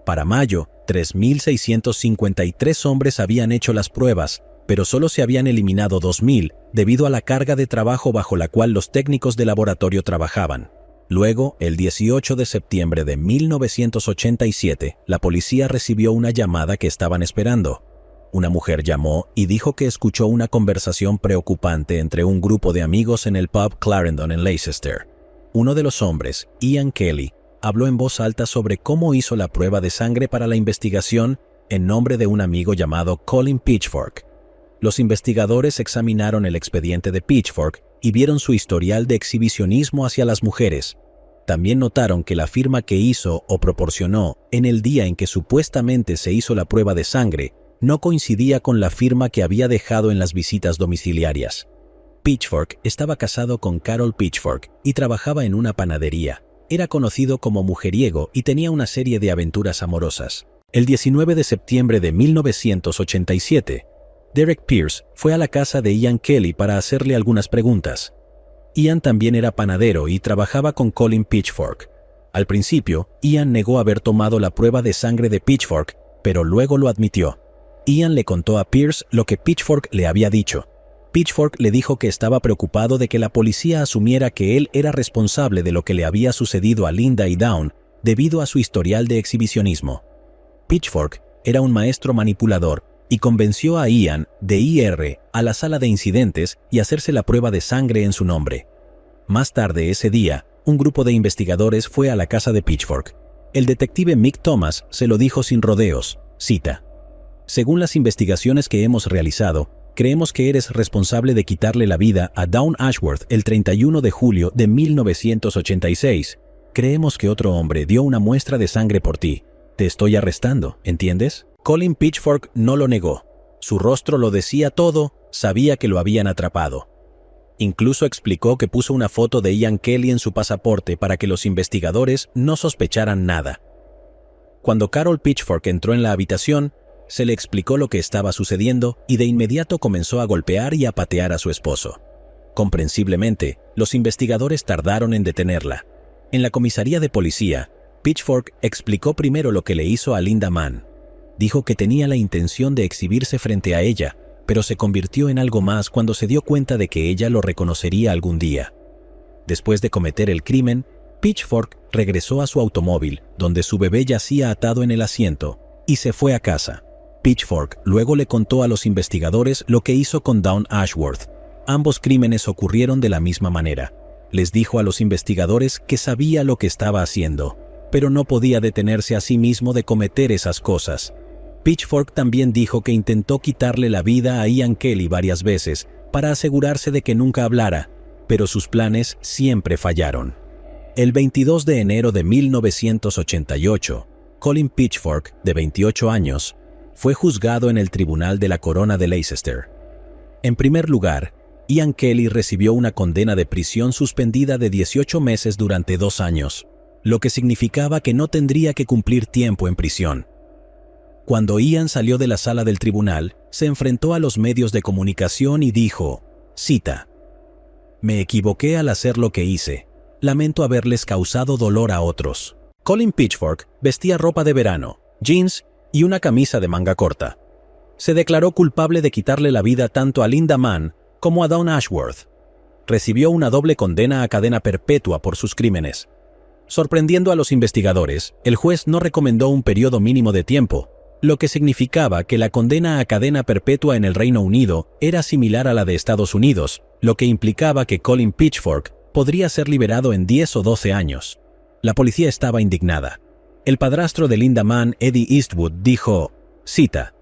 Para mayo, 3.653 hombres habían hecho las pruebas, pero solo se habían eliminado 2.000 debido a la carga de trabajo bajo la cual los técnicos de laboratorio trabajaban. Luego, el 18 de septiembre de 1987, la policía recibió una llamada que estaban esperando. Una mujer llamó y dijo que escuchó una conversación preocupante entre un grupo de amigos en el pub Clarendon en Leicester. Uno de los hombres, Ian Kelly, habló en voz alta sobre cómo hizo la prueba de sangre para la investigación en nombre de un amigo llamado Colin Pitchfork. Los investigadores examinaron el expediente de Pitchfork y vieron su historial de exhibicionismo hacia las mujeres. También notaron que la firma que hizo o proporcionó en el día en que supuestamente se hizo la prueba de sangre no coincidía con la firma que había dejado en las visitas domiciliarias. Pitchfork estaba casado con Carol Pitchfork y trabajaba en una panadería. Era conocido como mujeriego y tenía una serie de aventuras amorosas. El 19 de septiembre de 1987, Derek Pierce fue a la casa de Ian Kelly para hacerle algunas preguntas. Ian también era panadero y trabajaba con Colin Pitchfork. Al principio, Ian negó haber tomado la prueba de sangre de Pitchfork, pero luego lo admitió. Ian le contó a Pierce lo que Pitchfork le había dicho. Pitchfork le dijo que estaba preocupado de que la policía asumiera que él era responsable de lo que le había sucedido a Linda y Dawn debido a su historial de exhibicionismo. Pitchfork era un maestro manipulador y convenció a Ian de ir a la sala de incidentes y hacerse la prueba de sangre en su nombre. Más tarde ese día, un grupo de investigadores fue a la casa de Pitchfork. El detective Mick Thomas se lo dijo sin rodeos, cita, «Según las investigaciones que hemos realizado, creemos que eres responsable de quitarle la vida a Dawn Ashworth el 31 de julio de 1986. Creemos que otro hombre dio una muestra de sangre por ti. Te estoy arrestando, ¿entiendes?» Colin Pitchfork no lo negó. Su rostro lo decía todo, sabía que lo habían atrapado. Incluso explicó que puso una foto de Ian Kelly en su pasaporte para que los investigadores no sospecharan nada. Cuando Carol Pitchfork entró en la habitación, se le explicó lo que estaba sucediendo y de inmediato comenzó a golpear y a patear a su esposo. Comprensiblemente, los investigadores tardaron en detenerla. En la comisaría de policía, Pitchfork explicó primero lo que le hizo a Linda Mann. Dijo que tenía la intención de exhibirse frente a ella, pero se convirtió en algo más cuando se dio cuenta de que ella lo reconocería algún día. Después de cometer el crimen, Pitchfork regresó a su automóvil, donde su bebé yacía atado en el asiento, y se fue a casa. Pitchfork luego le contó a los investigadores lo que hizo con Dawn Ashworth. Ambos crímenes ocurrieron de la misma manera. Les dijo a los investigadores que sabía lo que estaba haciendo, pero no podía detenerse a sí mismo de cometer esas cosas. Pitchfork también dijo que intentó quitarle la vida a Ian Kelly varias veces para asegurarse de que nunca hablara, pero sus planes siempre fallaron. El 22 de enero de 1988, Colin Pitchfork, de 28 años, fue juzgado en el Tribunal de la Corona de Leicester. En primer lugar, Ian Kelly recibió una condena de prisión suspendida de 18 meses durante 2 años, lo que significaba que no tendría que cumplir tiempo en prisión. Cuando Ian salió de la sala del tribunal, se enfrentó a los medios de comunicación y dijo, cita, «Me equivoqué al hacer lo que hice. Lamento haberles causado dolor a otros». Colin Pitchfork vestía ropa de verano, jeans y una camisa de manga corta. Se declaró culpable de quitarle la vida tanto a Linda Mann como a Dawn Ashworth. Recibió una doble condena a cadena perpetua por sus crímenes. Sorprendiendo a los investigadores, el juez no recomendó un periodo mínimo de tiempo, lo que significaba que la condena a cadena perpetua en el Reino Unido era similar a la de Estados Unidos, lo que implicaba que Colin Pitchfork podría ser liberado en 10 o 12 años. La policía estaba indignada. El padrastro de Linda Mann, Eddie Eastwood, dijo, cita,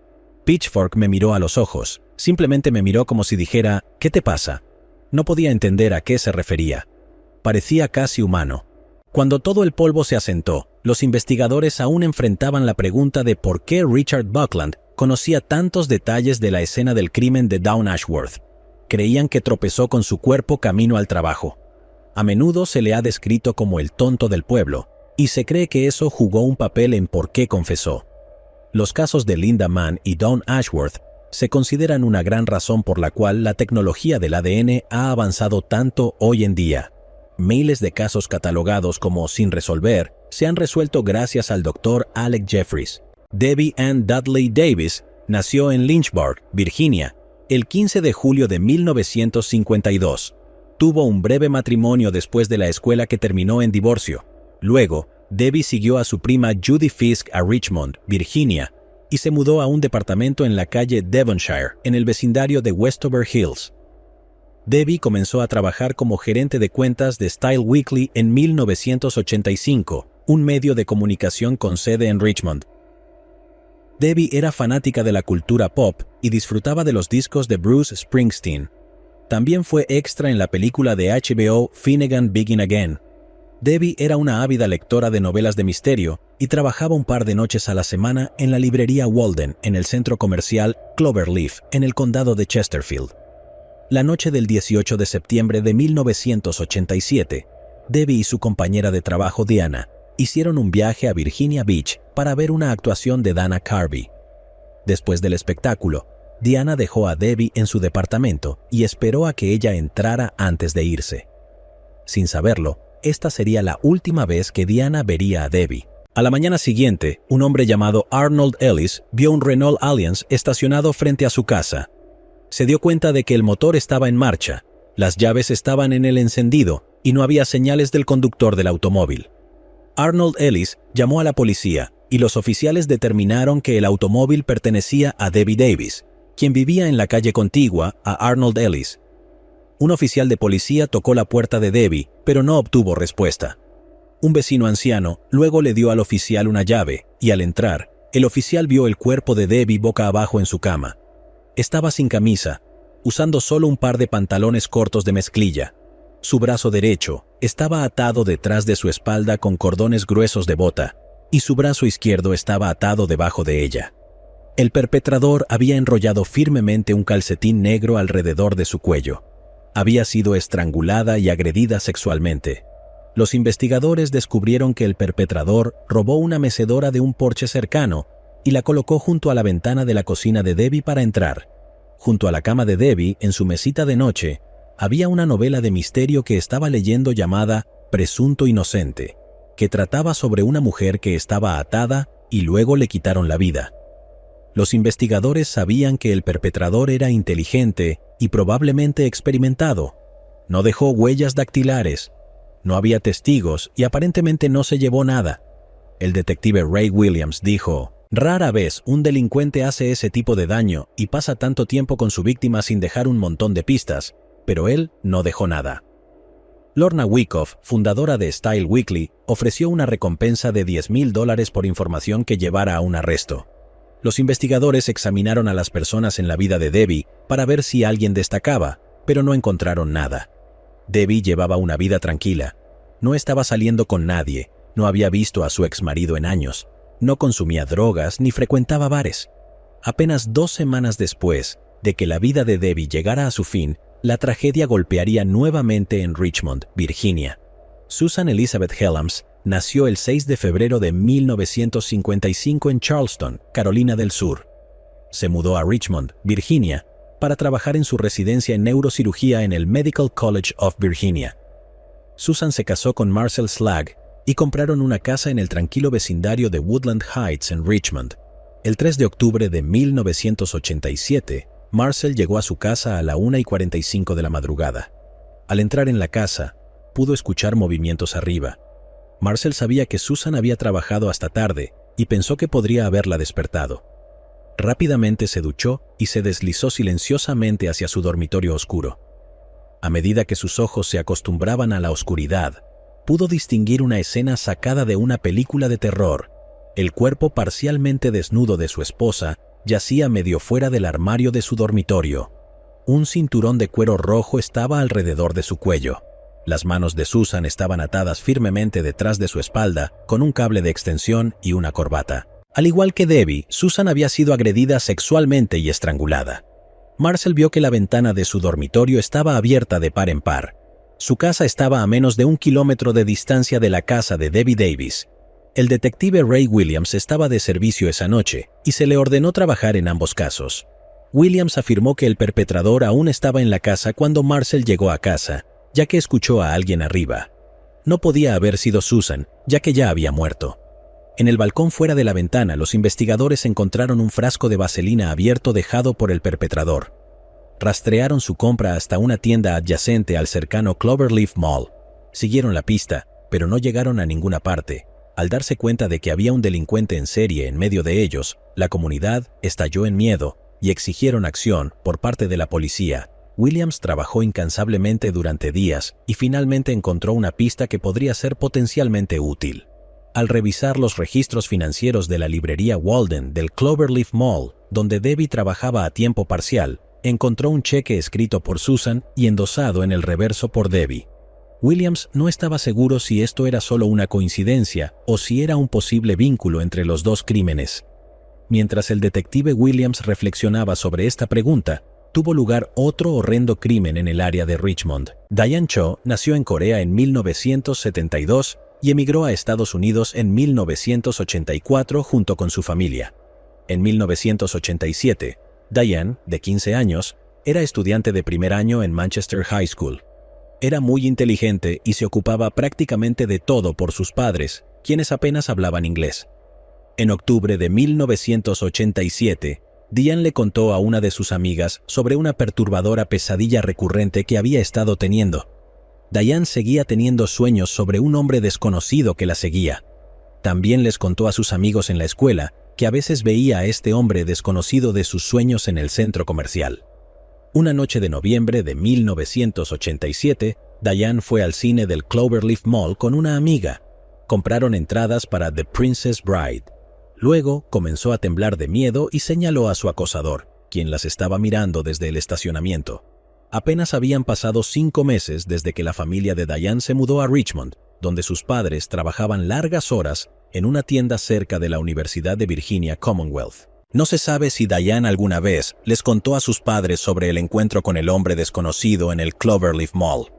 «Pitchfork me miró a los ojos, simplemente me miró como si dijera, ¿qué te pasa?». No podía entender a qué se refería. Parecía casi humano. Cuando todo el polvo se asentó, los investigadores aún enfrentaban la pregunta de por qué Richard Buckland conocía tantos detalles de la escena del crimen de Dawn Ashworth. Creían que tropezó con su cuerpo camino al trabajo. A menudo se le ha descrito como el tonto del pueblo, y se cree que eso jugó un papel en por qué confesó. Los casos de Linda Mann y Dawn Ashworth se consideran una gran razón por la cual la tecnología del ADN ha avanzado tanto hoy en día. Miles de casos catalogados como sin resolver se han resuelto gracias al Dr. Alec Jeffries. Debbie Ann Dudley Davis nació en Lynchburg, Virginia, el 15 de julio de 1952. Tuvo un breve matrimonio después de la escuela que terminó en divorcio. Luego, Debbie siguió a su prima Judy Fisk a Richmond, Virginia, y se mudó a un departamento en la calle Devonshire, en el vecindario de Westover Hills. Debbie comenzó a trabajar como gerente de cuentas de Style Weekly en 1985, un medio de comunicación con sede en Richmond. Debbie era fanática de la cultura pop y disfrutaba de los discos de Bruce Springsteen. También fue extra en la película de HBO Finnegan Begin Again. Debbie era una ávida lectora de novelas de misterio y trabajaba un par de noches a la semana en la librería Walden en el centro comercial Cloverleaf, en el condado de Chesterfield. La noche del 18 de septiembre de 1987, Debbie y su compañera de trabajo Diana hicieron un viaje a Virginia Beach para ver una actuación de Dana Carvey. Después del espectáculo, Diana dejó a Debbie en su departamento y esperó a que ella entrara antes de irse. Sin saberlo, esta sería la última vez que Diana vería a Debbie. A la mañana siguiente, un hombre llamado Arnold Ellis vio un Renault Alliance estacionado frente a su casa. Se dio cuenta de que el motor estaba en marcha, las llaves estaban en el encendido y no había señales del conductor del automóvil. Arnold Ellis llamó a la policía y los oficiales determinaron que el automóvil pertenecía a Debbie Davis, quien vivía en la calle contigua a Arnold Ellis. Un oficial de policía tocó la puerta de Debbie, pero no obtuvo respuesta. Un vecino anciano luego le dio al oficial una llave y al entrar, el oficial vio el cuerpo de Debbie boca abajo en su cama. Estaba sin camisa, usando solo un par de pantalones cortos de mezclilla. Su brazo derecho estaba atado detrás de su espalda con cordones gruesos de bota, y su brazo izquierdo estaba atado debajo de ella. El perpetrador había enrollado firmemente un calcetín negro alrededor de su cuello. Había sido estrangulada y agredida sexualmente. Los investigadores descubrieron que el perpetrador robó una mecedora de un porche cercano y la colocó junto a la ventana de la cocina de Debbie para entrar. Junto a la cama de Debbie, en su mesita de noche, había una novela de misterio que estaba leyendo llamada Presunto Inocente, que trataba sobre una mujer que estaba atada y luego le quitaron la vida. Los investigadores sabían que el perpetrador era inteligente y probablemente experimentado. No dejó huellas dactilares. No había testigos y aparentemente no se llevó nada. El detective Ray Williams dijo: «Rara vez un delincuente hace ese tipo de daño y pasa tanto tiempo con su víctima sin dejar un montón de pistas, pero él no dejó nada». Lorna Wyckoff, fundadora de Style Weekly, ofreció una recompensa de $10,000 por información que llevara a un arresto. Los investigadores examinaron a las personas en la vida de Debbie para ver si alguien destacaba, pero no encontraron nada. Debbie llevaba una vida tranquila. No estaba saliendo con nadie, no había visto a su exmarido en años, no consumía drogas ni frecuentaba bares. Apenas 2 semanas después de que la vida de Debbie llegara a su fin, la tragedia golpearía nuevamente en Richmond, Virginia. Susan Elizabeth Helms nació el 6 de febrero de 1955 en Charleston, Carolina del Sur. Se mudó a Richmond, Virginia, para trabajar en su residencia en neurocirugía en el Medical College of Virginia. Susan se casó con Marcel Slagg y compraron una casa en el tranquilo vecindario de Woodland Heights en Richmond. El 3 de octubre de 1987, Marcel llegó a su casa a la 1:45 de la madrugada. Al entrar en la casa, pudo escuchar movimientos arriba. Marcel sabía que Susan había trabajado hasta tarde y pensó que podría haberla despertado. Rápidamente se duchó y se deslizó silenciosamente hacia su dormitorio oscuro. A medida que sus ojos se acostumbraban a la oscuridad, pudo distinguir una escena sacada de una película de terror. El cuerpo parcialmente desnudo de su esposa yacía medio fuera del armario de su dormitorio. Un cinturón de cuero rojo estaba alrededor de su cuello. Las manos de Susan estaban atadas firmemente detrás de su espalda con un cable de extensión y una corbata. Al igual que Debbie, Susan había sido agredida sexualmente y estrangulada. Marcel vio que la ventana de su dormitorio estaba abierta de par en par. Su casa estaba a menos de 1 kilómetro de distancia de la casa de Debbie Davis. El detective Ray Williams estaba de servicio esa noche y se le ordenó trabajar en ambos casos. Williams afirmó que el perpetrador aún estaba en la casa cuando Marcel llegó a casa, ya que escuchó a alguien arriba. No podía haber sido Susan, ya que ya había muerto. En el balcón fuera de la ventana, los investigadores encontraron un frasco de vaselina abierto dejado por el perpetrador. Rastrearon su compra hasta una tienda adyacente al cercano Cloverleaf Mall. Siguieron la pista, pero no llegaron a ninguna parte. Al darse cuenta de que había un delincuente en serie en medio de ellos, la comunidad estalló en miedo y exigieron acción por parte de la policía. Williams trabajó incansablemente durante días y finalmente encontró una pista que podría ser potencialmente útil. Al revisar los registros financieros de la librería Walden del Cloverleaf Mall, donde Debbie trabajaba a tiempo parcial, encontró un cheque escrito por Susan y endosado en el reverso por Debbie. Williams no estaba seguro si esto era solo una coincidencia o si era un posible vínculo entre los dos crímenes. Mientras el detective Williams reflexionaba sobre esta pregunta, tuvo lugar otro horrendo crimen en el área de Richmond. Diane Cho nació en Corea en 1972 y emigró a Estados Unidos en 1984 junto con su familia. En 1987, Diane, de 15 años, era estudiante de primer año en Manchester High School. Era muy inteligente y se ocupaba prácticamente de todo por sus padres, quienes apenas hablaban inglés. En octubre de 1987, Diane le contó a una de sus amigas sobre una perturbadora pesadilla recurrente que había estado teniendo. Diane seguía teniendo sueños sobre un hombre desconocido que la seguía. También les contó a sus amigos en la escuela que a veces veía a este hombre desconocido de sus sueños en el centro comercial. Una noche de noviembre de 1987, Diane fue al cine del Cloverleaf Mall con una amiga. Compraron entradas para The Princess Bride. Luego comenzó a temblar de miedo y señaló a su acosador, quien las estaba mirando desde el estacionamiento. Apenas habían pasado 5 meses desde que la familia de Diane se mudó a Richmond, donde sus padres trabajaban largas horas en una tienda cerca de la Universidad de Virginia Commonwealth. No se sabe si Diane alguna vez les contó a sus padres sobre el encuentro con el hombre desconocido en el Cloverleaf Mall.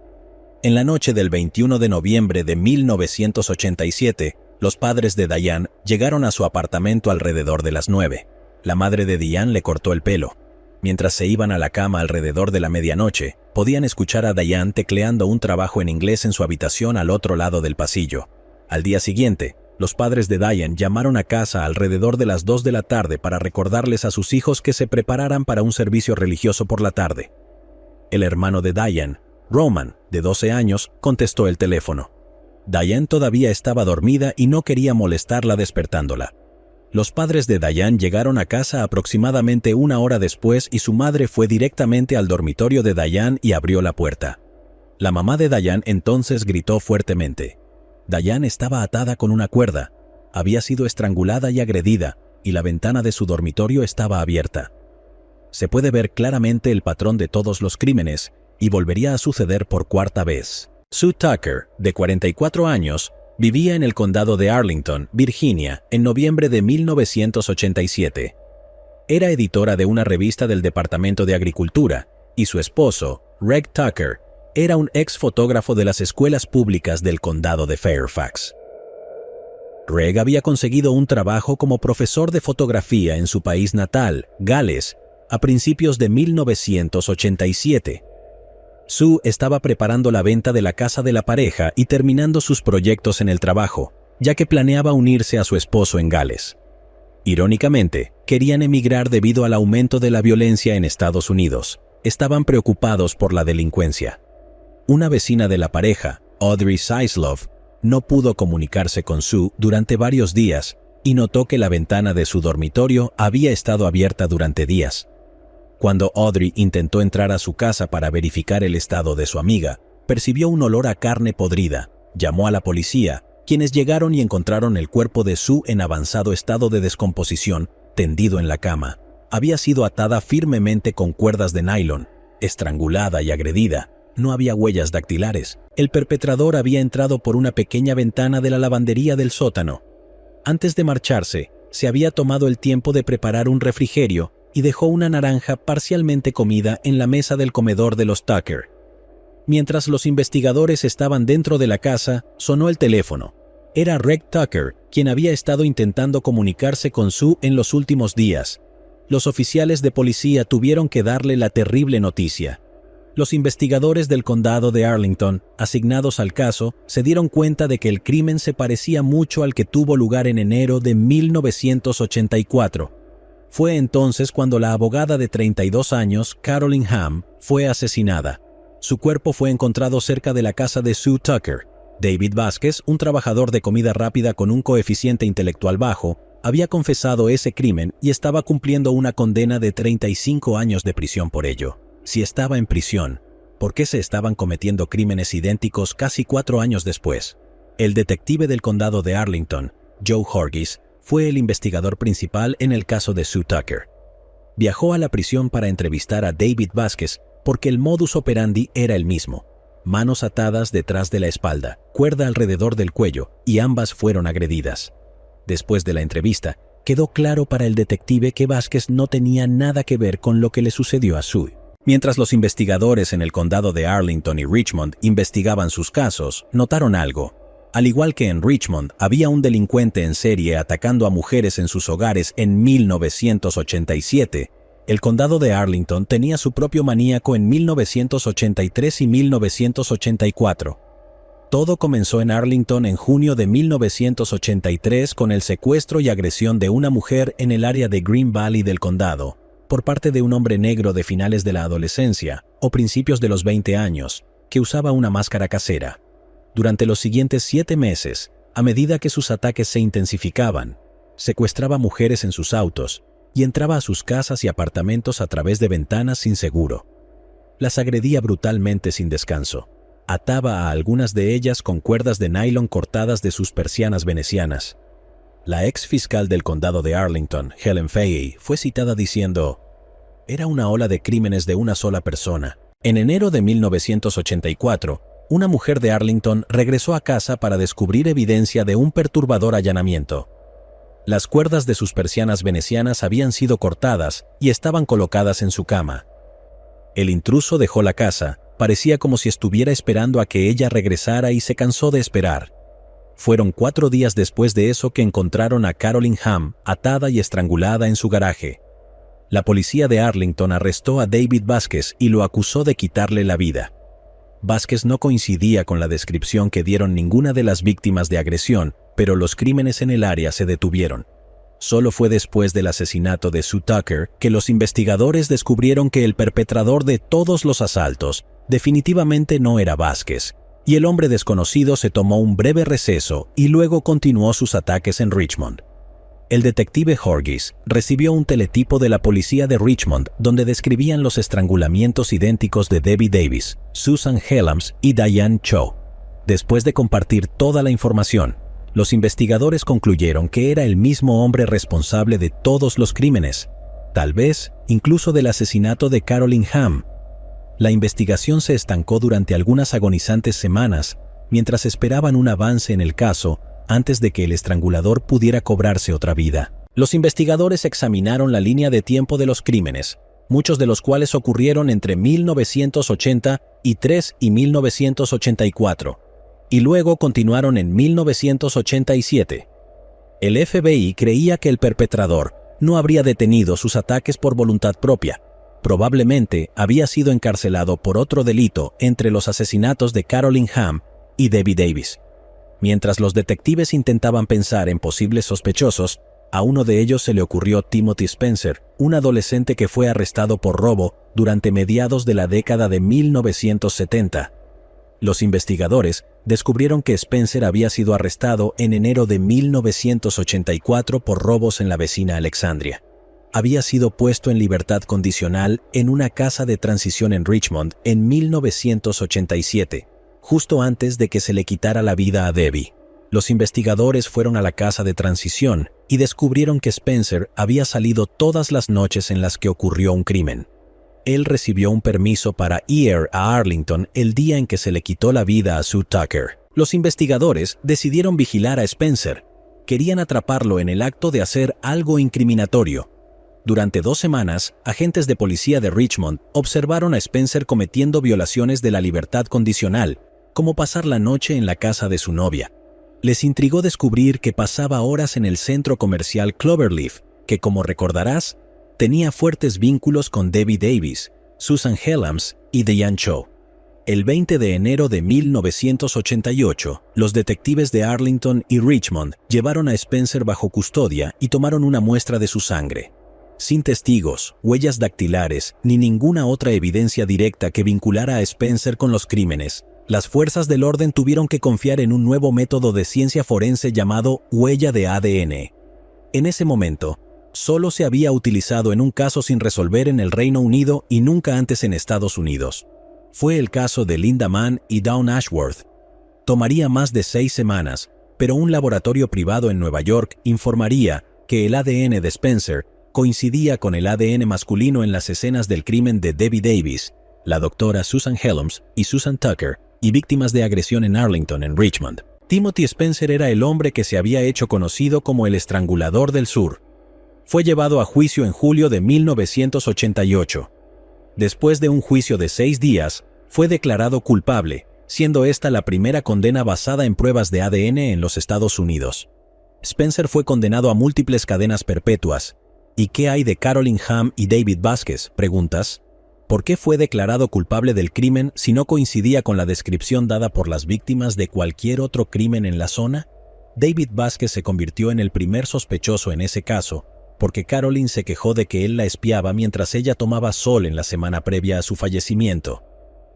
En la noche del 21 de noviembre de 1987, los padres de Diane llegaron a su apartamento alrededor de las 9. La madre de Diane le cortó el pelo. Mientras se iban a la cama alrededor de la medianoche, podían escuchar a Diane tecleando un trabajo en inglés en su habitación al otro lado del pasillo. Al día siguiente, los padres de Diane llamaron a casa alrededor de las 2 de la tarde para recordarles a sus hijos que se prepararan para un servicio religioso por la tarde. El hermano de Diane, Roman, de 12 años, contestó el teléfono. Diane todavía estaba dormida y no quería molestarla despertándola. Los padres de Diane llegaron a casa aproximadamente 1 hora después y su madre fue directamente al dormitorio de Diane y abrió la puerta. La mamá de Diane entonces gritó fuertemente. Diane estaba atada con una cuerda, había sido estrangulada y agredida, y la ventana de su dormitorio estaba abierta. Se puede ver claramente el patrón de todos los crímenes, y volvería a suceder por 4ª vez. Sue Tucker, de 44 años, vivía en el condado de Arlington, Virginia, en noviembre de 1987. Era editora de una revista del Departamento de Agricultura, y su esposo, Reg Tucker, era un ex fotógrafo de las escuelas públicas del condado de Fairfax. Reg había conseguido un trabajo como profesor de fotografía en su país natal, Gales, a principios de 1987. Sue estaba preparando la venta de la casa de la pareja y terminando sus proyectos en el trabajo, ya que planeaba unirse a su esposo en Gales. Irónicamente, querían emigrar debido al aumento de la violencia en Estados Unidos. Estaban preocupados por la delincuencia. Una vecina de la pareja, Audrey Seislov, no pudo comunicarse con Sue durante varios días y notó que la ventana de su dormitorio había estado abierta durante días. Cuando Audrey intentó entrar a su casa para verificar el estado de su amiga, percibió un olor a carne podrida. Llamó a la policía, quienes llegaron y encontraron el cuerpo de Sue en avanzado estado de descomposición, tendido en la cama. Había sido atada firmemente con cuerdas de nylon, estrangulada y agredida. No había huellas dactilares. El perpetrador había entrado por una pequeña ventana de la lavandería del sótano. Antes de marcharse, se había tomado el tiempo de preparar un refrigerio y dejó una naranja parcialmente comida en la mesa del comedor de los Tucker. Mientras los investigadores estaban dentro de la casa, sonó el teléfono. Era Reg Tucker, quien había estado intentando comunicarse con Sue en los últimos días. Los oficiales de policía tuvieron que darle la terrible noticia. Los investigadores del condado de Arlington, asignados al caso, se dieron cuenta de que el crimen se parecía mucho al que tuvo lugar en enero de 1984. Fue entonces cuando la abogada de 32 años, Carolyn Hamm, fue asesinada. Su cuerpo fue encontrado cerca de la casa de Sue Tucker. David Vázquez, un trabajador de comida rápida con un coeficiente intelectual bajo, había confesado ese crimen y estaba cumpliendo una condena de 35 años de prisión por ello. Si estaba en prisión, ¿por qué se estaban cometiendo crímenes idénticos casi 4 años después? El detective del condado de Arlington, Joe Horgis, fue el investigador principal en el caso de Sue Tucker. Viajó a la prisión para entrevistar a David Vázquez porque el modus operandi era el mismo. Manos atadas detrás de la espalda, cuerda alrededor del cuello, y ambas fueron agredidas. Después de la entrevista, quedó claro para el detective que Vázquez no tenía nada que ver con lo que le sucedió a Sue. Mientras los investigadores en el condado de Arlington y Richmond investigaban sus casos, notaron algo. Al igual que en Richmond, había un delincuente en serie atacando a mujeres en sus hogares en 1987. El condado de Arlington tenía su propio maníaco en 1983 y 1984. Todo comenzó en Arlington en junio de 1983 con el secuestro y agresión de una mujer en el área de Green Valley del condado, por parte de un hombre negro de finales de la adolescencia o principios de los 20 años, que usaba una máscara casera. Durante los siguientes 7 meses, a medida que sus ataques se intensificaban, secuestraba mujeres en sus autos y entraba a sus casas y apartamentos a través de ventanas sin seguro. Las agredía brutalmente sin descanso. Ataba a algunas de ellas con cuerdas de nylon cortadas de sus persianas venecianas. La ex fiscal del condado de Arlington, Helen Fahey, fue citada diciendo: «Era una ola de crímenes de una sola persona». En enero de 1984, una mujer de Arlington regresó a casa para descubrir evidencia de un perturbador allanamiento. Las cuerdas de sus persianas venecianas habían sido cortadas y estaban colocadas en su cama. El intruso dejó la casa, parecía como si estuviera esperando a que ella regresara y se cansó de esperar. Fueron 4 días después de eso que encontraron a Carolyn Hamm atada y estrangulada en su garaje. La policía de Arlington arrestó a David Vázquez y lo acusó de quitarle la vida. Vázquez no coincidía con la descripción que dieron ninguna de las víctimas de agresión, pero los crímenes en el área se detuvieron. Solo fue después del asesinato de Sue Tucker que los investigadores descubrieron que el perpetrador de todos los asaltos definitivamente no era Vázquez, y el hombre desconocido se tomó un breve receso y luego continuó sus ataques en Richmond. El detective Horgis recibió un teletipo de la policía de Richmond donde describían los estrangulamientos idénticos de Debbie Davis, Susan Helms y Diane Cho. Después de compartir toda la información, los investigadores concluyeron que era el mismo hombre responsable de todos los crímenes, tal vez incluso del asesinato de Carolyn Hamm. La investigación se estancó durante algunas agonizantes semanas mientras esperaban un avance en el caso antes de que el estrangulador pudiera cobrarse otra vida. Los investigadores examinaron la línea de tiempo de los crímenes, muchos de los cuales ocurrieron entre 1983 y 1984, y luego continuaron en 1987. El FBI creía que el perpetrador no habría detenido sus ataques por voluntad propia. Probablemente había sido encarcelado por otro delito entre los asesinatos de Carolyn Hamm y Debbie Davis. Mientras los detectives intentaban pensar en posibles sospechosos, a uno de ellos se le ocurrió Timothy Spencer, un adolescente que fue arrestado por robo durante mediados de la década de 1970. Los investigadores descubrieron que Spencer había sido arrestado en enero de 1984 por robos en la vecina Alexandria. Había sido puesto en libertad condicional en una casa de transición en Richmond en 1987, justo antes de que se le quitara la vida a Debbie. Los investigadores fueron a la casa de transición y descubrieron que Spencer había salido todas las noches en las que ocurrió un crimen. Él recibió un permiso para ir a Arlington el día en que se le quitó la vida a Sue Tucker. Los investigadores decidieron vigilar a Spencer. Querían atraparlo en el acto de hacer algo incriminatorio. Durante 2 semanas, agentes de policía de Richmond observaron a Spencer cometiendo violaciones de la libertad condicional, como pasar la noche en la casa de su novia. Les intrigó descubrir que pasaba horas en el centro comercial Cloverleaf, que, como recordarás, tenía fuertes vínculos con Debbie Davis, Susan Helms y Diane Cho. El 20 de enero de 1988, los detectives de Arlington y Richmond llevaron a Spencer bajo custodia y tomaron una muestra de su sangre. Sin testigos, huellas dactilares, ni ninguna otra evidencia directa que vinculara a Spencer con los crímenes, las fuerzas del orden tuvieron que confiar en un nuevo método de ciencia forense llamado huella de ADN. En ese momento, solo se había utilizado en un caso sin resolver en el Reino Unido y nunca antes en Estados Unidos. Fue el caso de Linda Mann y Dawn Ashworth. Tomaría más de 6 semanas, pero un laboratorio privado en Nueva York informaría que el ADN de Spencer coincidía con el ADN masculino en las escenas del crimen de Debbie Davis, la doctora Susan Helms y Susan Tucker, y víctimas de agresión en Arlington, en Richmond. Timothy Spencer era el hombre que se había hecho conocido como el Estrangulador del Sur. Fue llevado a juicio en julio de 1988. Después de un juicio de 6 días, fue declarado culpable, siendo esta la primera condena basada en pruebas de ADN en los Estados Unidos. Spencer fue condenado a múltiples cadenas perpetuas. ¿Y qué hay de Carolyn Hamm y David Vázquez?, preguntas. ¿Por qué fue declarado culpable del crimen si no coincidía con la descripción dada por las víctimas de cualquier otro crimen en la zona? David Vázquez se convirtió en el primer sospechoso en ese caso, porque Carolyn se quejó de que él la espiaba mientras ella tomaba sol en la semana previa a su fallecimiento.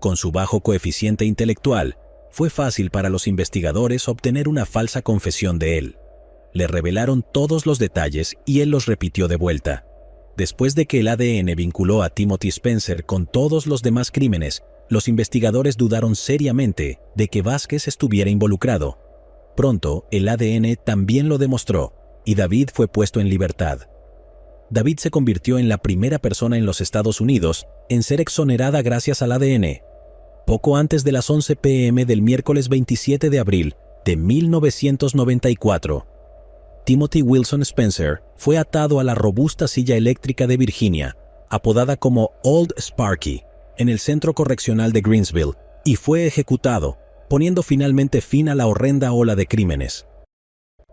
Con su bajo coeficiente intelectual, fue fácil para los investigadores obtener una falsa confesión de él. Le revelaron todos los detalles y él los repitió de vuelta. Después de que el ADN vinculó a Timothy Spencer con todos los demás crímenes, los investigadores dudaron seriamente de que Vázquez estuviera involucrado. Pronto, el ADN también lo demostró, y David fue puesto en libertad. David se convirtió en la primera persona en los Estados Unidos en ser exonerada gracias al ADN. Poco antes de las 11 p.m. del miércoles 27 de abril de 1994, Timothy Wilson Spencer fue atado a la robusta silla eléctrica de Virginia, apodada como Old Sparky, en el centro correccional de Greensville, y fue ejecutado, poniendo finalmente fin a la horrenda ola de crímenes.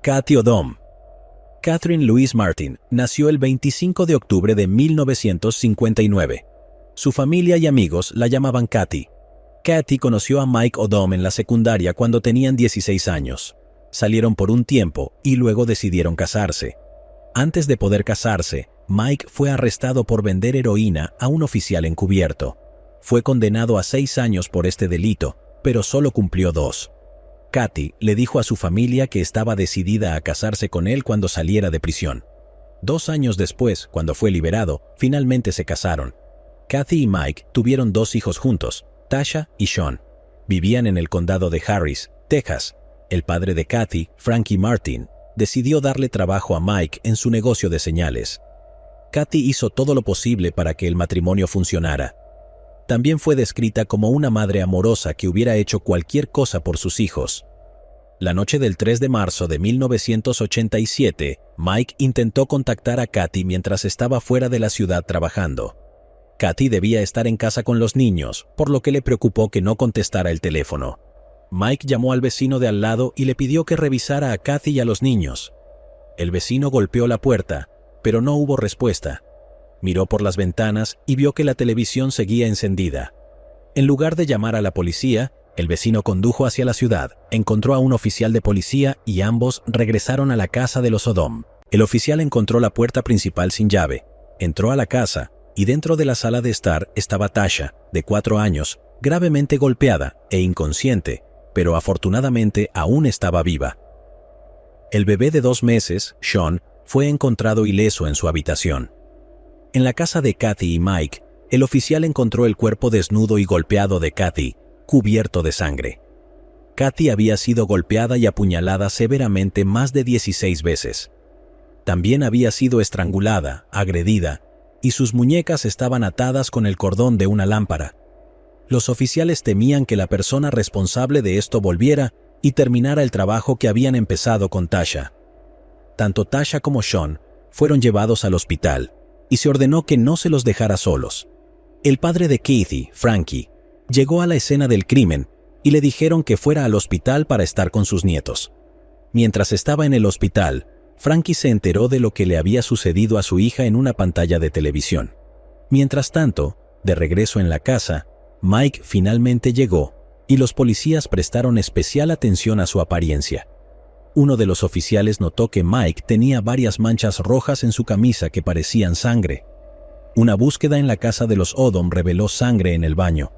Cathy Odom. Catherine Louise Martin nació el 25 de octubre de 1959. Su familia y amigos la llamaban Cathy. Cathy conoció a Mike Odom en la secundaria cuando tenían 16 años. Salieron por un tiempo y luego decidieron casarse. Antes de poder casarse, Mike fue arrestado por vender heroína a un oficial encubierto. Fue condenado a 6 años por este delito, pero solo cumplió 2. Cathy le dijo a su familia que estaba decidida a casarse con él cuando saliera de prisión. 2 años después, cuando fue liberado, finalmente se casaron. Cathy y Mike tuvieron 2 hijos juntos, Tasha y Sean. Vivían en el condado de Harris, Texas. El padre de Cathy, Frankie Martin, decidió darle trabajo a Mike en su negocio de señales. Cathy hizo todo lo posible para que el matrimonio funcionara. También fue descrita como una madre amorosa que hubiera hecho cualquier cosa por sus hijos. La noche del 3 de marzo de 1987, Mike intentó contactar a Cathy mientras estaba fuera de la ciudad trabajando. Cathy debía estar en casa con los niños, por lo que le preocupó que no contestara el teléfono. Mike llamó al vecino de al lado y le pidió que revisara a Cathy y a los niños. El vecino golpeó la puerta, pero no hubo respuesta. Miró por las ventanas y vio que la televisión seguía encendida. En lugar de llamar a la policía, el vecino condujo hacia la ciudad, encontró a un oficial de policía y ambos regresaron a la casa de los Odom. El oficial encontró la puerta principal sin llave, entró a la casa y dentro de la sala de estar estaba Tasha, de 4 años, gravemente golpeada e inconsciente, pero afortunadamente aún estaba viva. El bebé de 2 meses, Sean, fue encontrado ileso en su habitación. En la casa de Cathy y Mike, el oficial encontró el cuerpo desnudo y golpeado de Cathy, cubierto de sangre. Cathy había sido golpeada y apuñalada severamente más de 16 veces. También había sido estrangulada, agredida, y sus muñecas estaban atadas con el cordón de una lámpara. Los oficiales temían que la persona responsable de esto volviera y terminara el trabajo que habían empezado con Tasha. Tanto Tasha como Sean fueron llevados al hospital, y se ordenó que no se los dejara solos. El padre de Kathy, Frankie, llegó a la escena del crimen y le dijeron que fuera al hospital para estar con sus nietos. Mientras estaba en el hospital, Frankie se enteró de lo que le había sucedido a su hija en una pantalla de televisión. Mientras tanto, de regreso en la casa, Mike finalmente llegó y los policías prestaron especial atención a su apariencia. Uno de los oficiales notó que Mike tenía varias manchas rojas en su camisa que parecían sangre. Una búsqueda en la casa de los Odom reveló sangre en el baño.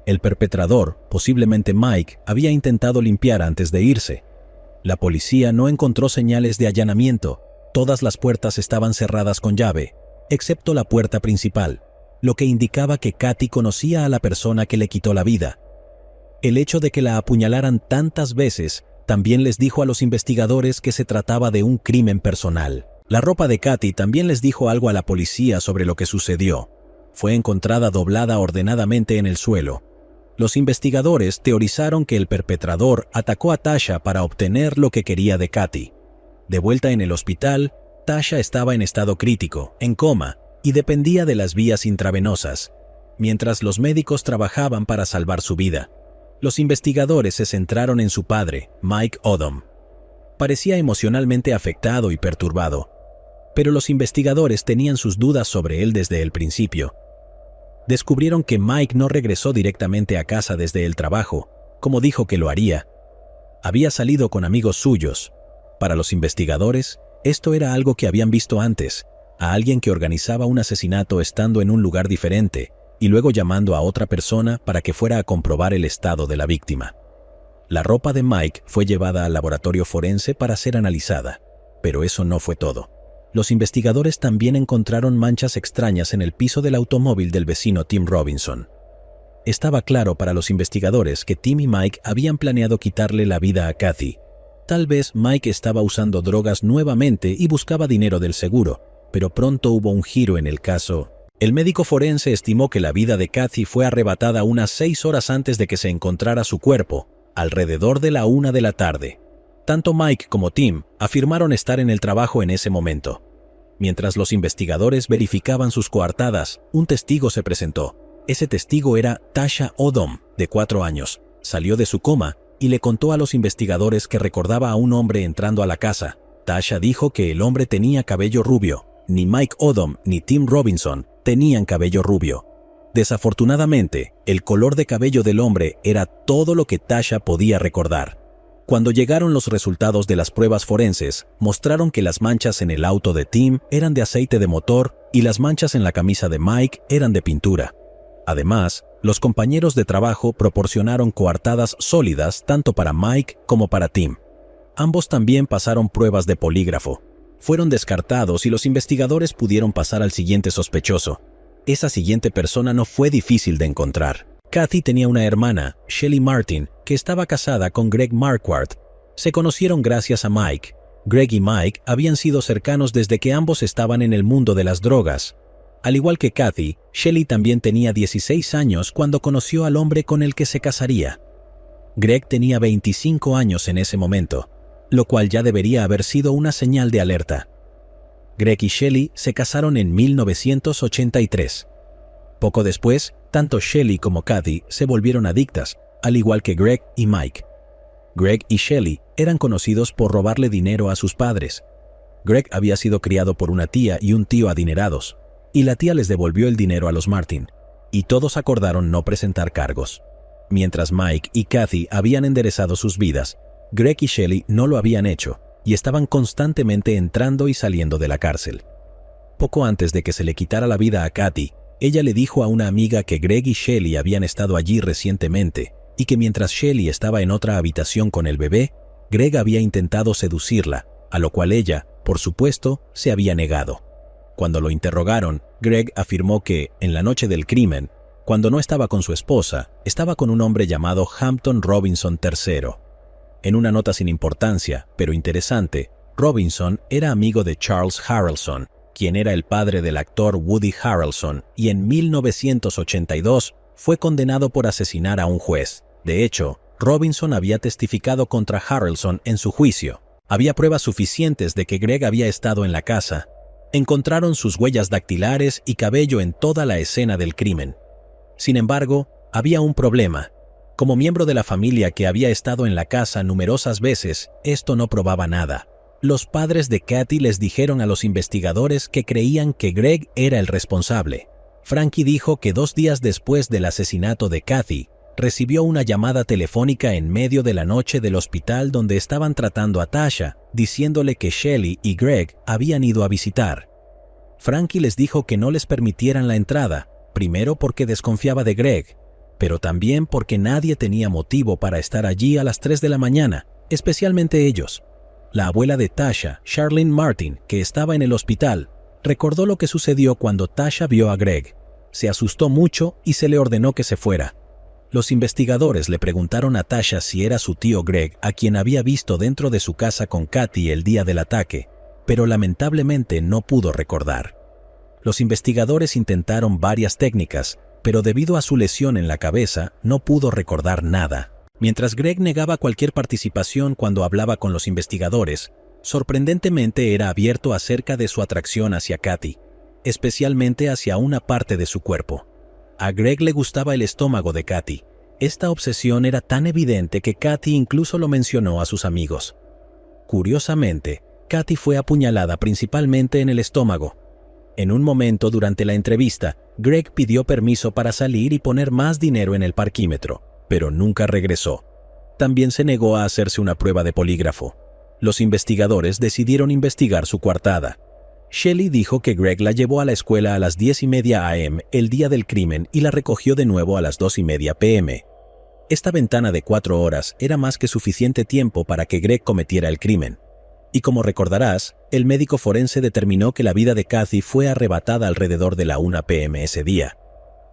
El perpetrador, posiblemente Mike, había intentado limpiar antes de irse. La policía no encontró señales de allanamiento. Todas las puertas estaban cerradas con llave, excepto la puerta principal, lo que indicaba que Kathy conocía a la persona que le quitó la vida. El hecho de que la apuñalaran tantas veces también les dijo a los investigadores que se trataba de un crimen personal. La ropa de Kathy también les dijo algo a la policía sobre lo que sucedió. Fue encontrada doblada ordenadamente en el suelo. Los investigadores teorizaron que el perpetrador atacó a Tasha para obtener lo que quería de Kathy. De vuelta en el hospital, Tasha estaba en estado crítico, en coma, y dependía de las vías intravenosas, mientras los médicos trabajaban para salvar su vida. Los investigadores se centraron en su padre, Mike Odom. Parecía emocionalmente afectado y perturbado, pero los investigadores tenían sus dudas sobre él desde el principio. Descubrieron que Mike no regresó directamente a casa desde el trabajo, como dijo que lo haría. Había salido con amigos suyos. Para los investigadores, esto era algo que habían visto antes, a alguien que organizaba un asesinato estando en un lugar diferente, y luego llamando a otra persona para que fuera a comprobar el estado de la víctima. La ropa de Mike fue llevada al laboratorio forense para ser analizada, pero eso no fue todo. Los investigadores también encontraron manchas extrañas en el piso del automóvil del vecino Tim Robinson. Estaba claro para los investigadores que Tim y Mike habían planeado quitarle la vida a Kathy. Tal vez Mike estaba usando drogas nuevamente y buscaba dinero del seguro, pero pronto hubo un giro en el caso. El médico forense estimó que la vida de Kathy fue arrebatada unas 6 horas antes de que se encontrara su cuerpo, alrededor de la 1 de la tarde. Tanto Mike como Tim afirmaron estar en el trabajo en ese momento. Mientras los investigadores verificaban sus coartadas, un testigo se presentó. Ese testigo era Tasha Odom, de 4 años. Salió de su coma y le contó a los investigadores que recordaba a un hombre entrando a la casa. Tasha dijo que el hombre tenía cabello rubio. Ni Mike Odom ni Tim Robinson tenían cabello rubio. Desafortunadamente, el color de cabello del hombre era todo lo que Tasha podía recordar. Cuando llegaron los resultados de las pruebas forenses, mostraron que las manchas en el auto de Tim eran de aceite de motor y las manchas en la camisa de Mike eran de pintura. Además, los compañeros de trabajo proporcionaron coartadas sólidas tanto para Mike como para Tim. Ambos también pasaron pruebas de polígrafo. Fueron descartados y los investigadores pudieron pasar al siguiente sospechoso. Esa siguiente persona no fue difícil de encontrar. Kathy tenía una hermana, Shelly Martin, que estaba casada con Greg Marquardt. Se conocieron gracias a Mike. Greg y Mike habían sido cercanos desde que ambos estaban en el mundo de las drogas. Al igual que Kathy, Shelly también tenía 16 años cuando conoció al hombre con el que se casaría. Greg tenía 25 años en ese momento, lo cual ya debería haber sido una señal de alerta. Greg y Shelly se casaron en 1983. Poco después, tanto Shelly como Kathy se volvieron adictas, al igual que Greg y Mike. Greg y Shelly eran conocidos por robarle dinero a sus padres. Greg había sido criado por una tía y un tío adinerados, y la tía les devolvió el dinero a los Martin, y todos acordaron no presentar cargos. Mientras Mike y Kathy habían enderezado sus vidas, Greg y Shelly no lo habían hecho, y estaban constantemente entrando y saliendo de la cárcel. Poco antes de que se le quitara la vida a Kathy, ella le dijo a una amiga que Greg y Shelly habían estado allí recientemente, y que mientras Shelly estaba en otra habitación con el bebé, Greg había intentado seducirla, a lo cual ella, por supuesto, se había negado. Cuando lo interrogaron, Greg afirmó que, en la noche del crimen, cuando no estaba con su esposa, estaba con un hombre llamado Hampton Robinson III. En una nota sin importancia, pero interesante, Robinson era amigo de Charles Harrelson, quien era el padre del actor Woody Harrelson, y en 1982 fue condenado por asesinar a un juez. De hecho, Robinson había testificado contra Harrelson en su juicio. Había pruebas suficientes de que Greg había estado en la casa. Encontraron sus huellas dactilares y cabello en toda la escena del crimen. Sin embargo, había un problema. Como miembro de la familia que había estado en la casa numerosas veces, esto no probaba nada. Los padres de Kathy les dijeron a los investigadores que creían que Greg era el responsable. Frankie dijo que 2 días después del asesinato de Kathy, recibió una llamada telefónica en medio de la noche del hospital donde estaban tratando a Tasha, diciéndole que Shelly y Greg habían ido a visitar. Frankie les dijo que no les permitieran la entrada, primero porque desconfiaba de Greg, pero también porque nadie tenía motivo para estar allí a las 3 de la mañana, especialmente ellos. La abuela de Tasha, Charlene Martin, que estaba en el hospital, recordó lo que sucedió cuando Tasha vio a Greg. Se asustó mucho y se le ordenó que se fuera. Los investigadores le preguntaron a Tasha si era su tío Greg, a quien había visto dentro de su casa con Kathy el día del ataque, pero lamentablemente no pudo recordar. Los investigadores intentaron varias técnicas, pero debido a su lesión en la cabeza, no pudo recordar nada. Mientras Greg negaba cualquier participación cuando hablaba con los investigadores, sorprendentemente era abierto acerca de su atracción hacia Kathy, especialmente hacia una parte de su cuerpo. A Greg le gustaba el estómago de Kathy. Esta obsesión era tan evidente que Kathy incluso lo mencionó a sus amigos. Curiosamente, Kathy fue apuñalada principalmente en el estómago. En un momento durante la entrevista, Greg pidió permiso para salir y poner más dinero en el parquímetro, pero nunca regresó. También se negó a hacerse una prueba de polígrafo. Los investigadores decidieron investigar su coartada. Shelly dijo que Greg la llevó a la escuela a las 10:30 a.m. el día del crimen y la recogió de nuevo a las 2:30 p.m. Esta ventana de 4 horas era más que suficiente tiempo para que Greg cometiera el crimen. Y como recordarás, el médico forense determinó que la vida de Kathy fue arrebatada alrededor de la 1 p.m. ese día.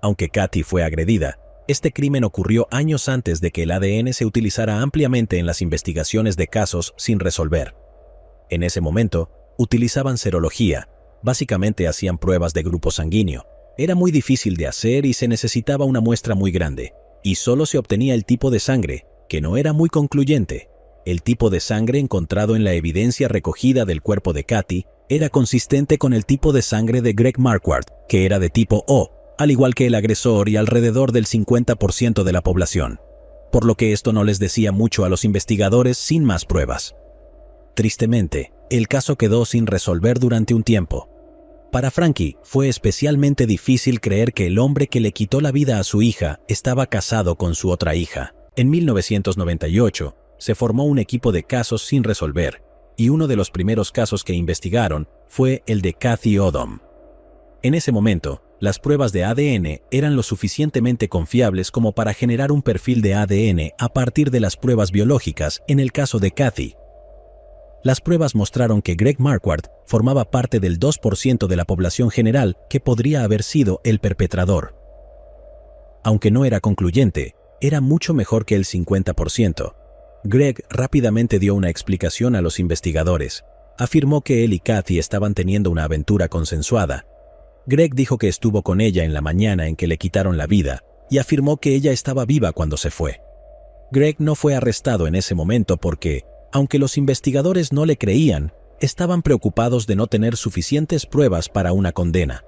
Aunque Kathy fue agredida, este crimen ocurrió años antes de que el ADN se utilizara ampliamente en las investigaciones de casos sin resolver. En ese momento, utilizaban serología, básicamente hacían pruebas de grupo sanguíneo. Era muy difícil de hacer y se necesitaba una muestra muy grande, y solo se obtenía el tipo de sangre, que no era muy concluyente. El tipo de sangre encontrado en la evidencia recogida del cuerpo de Kathy era consistente con el tipo de sangre de Greg Marquardt, que era de tipo O, al igual que el agresor y alrededor del 50% de la población. Por lo que esto no les decía mucho a los investigadores sin más pruebas. Tristemente, el caso quedó sin resolver durante un tiempo. Para Frankie, fue especialmente difícil creer que el hombre que le quitó la vida a su hija estaba casado con su otra hija. En 1998, se formó un equipo de casos sin resolver, y uno de los primeros casos que investigaron fue el de Kathy Odom. En ese momento, las pruebas de ADN eran lo suficientemente confiables como para generar un perfil de ADN a partir de las pruebas biológicas en el caso de Kathy. Las pruebas mostraron que Greg Marquardt formaba parte del 2% de la población general que podría haber sido el perpetrador. Aunque no era concluyente, era mucho mejor que el 50%. Greg rápidamente dio una explicación a los investigadores. Afirmó que él y Kathy estaban teniendo una aventura consensuada. Greg dijo que estuvo con ella en la mañana en que le quitaron la vida y afirmó que ella estaba viva cuando se fue. Greg no fue arrestado en ese momento porque, aunque los investigadores no le creían, estaban preocupados de no tener suficientes pruebas para una condena.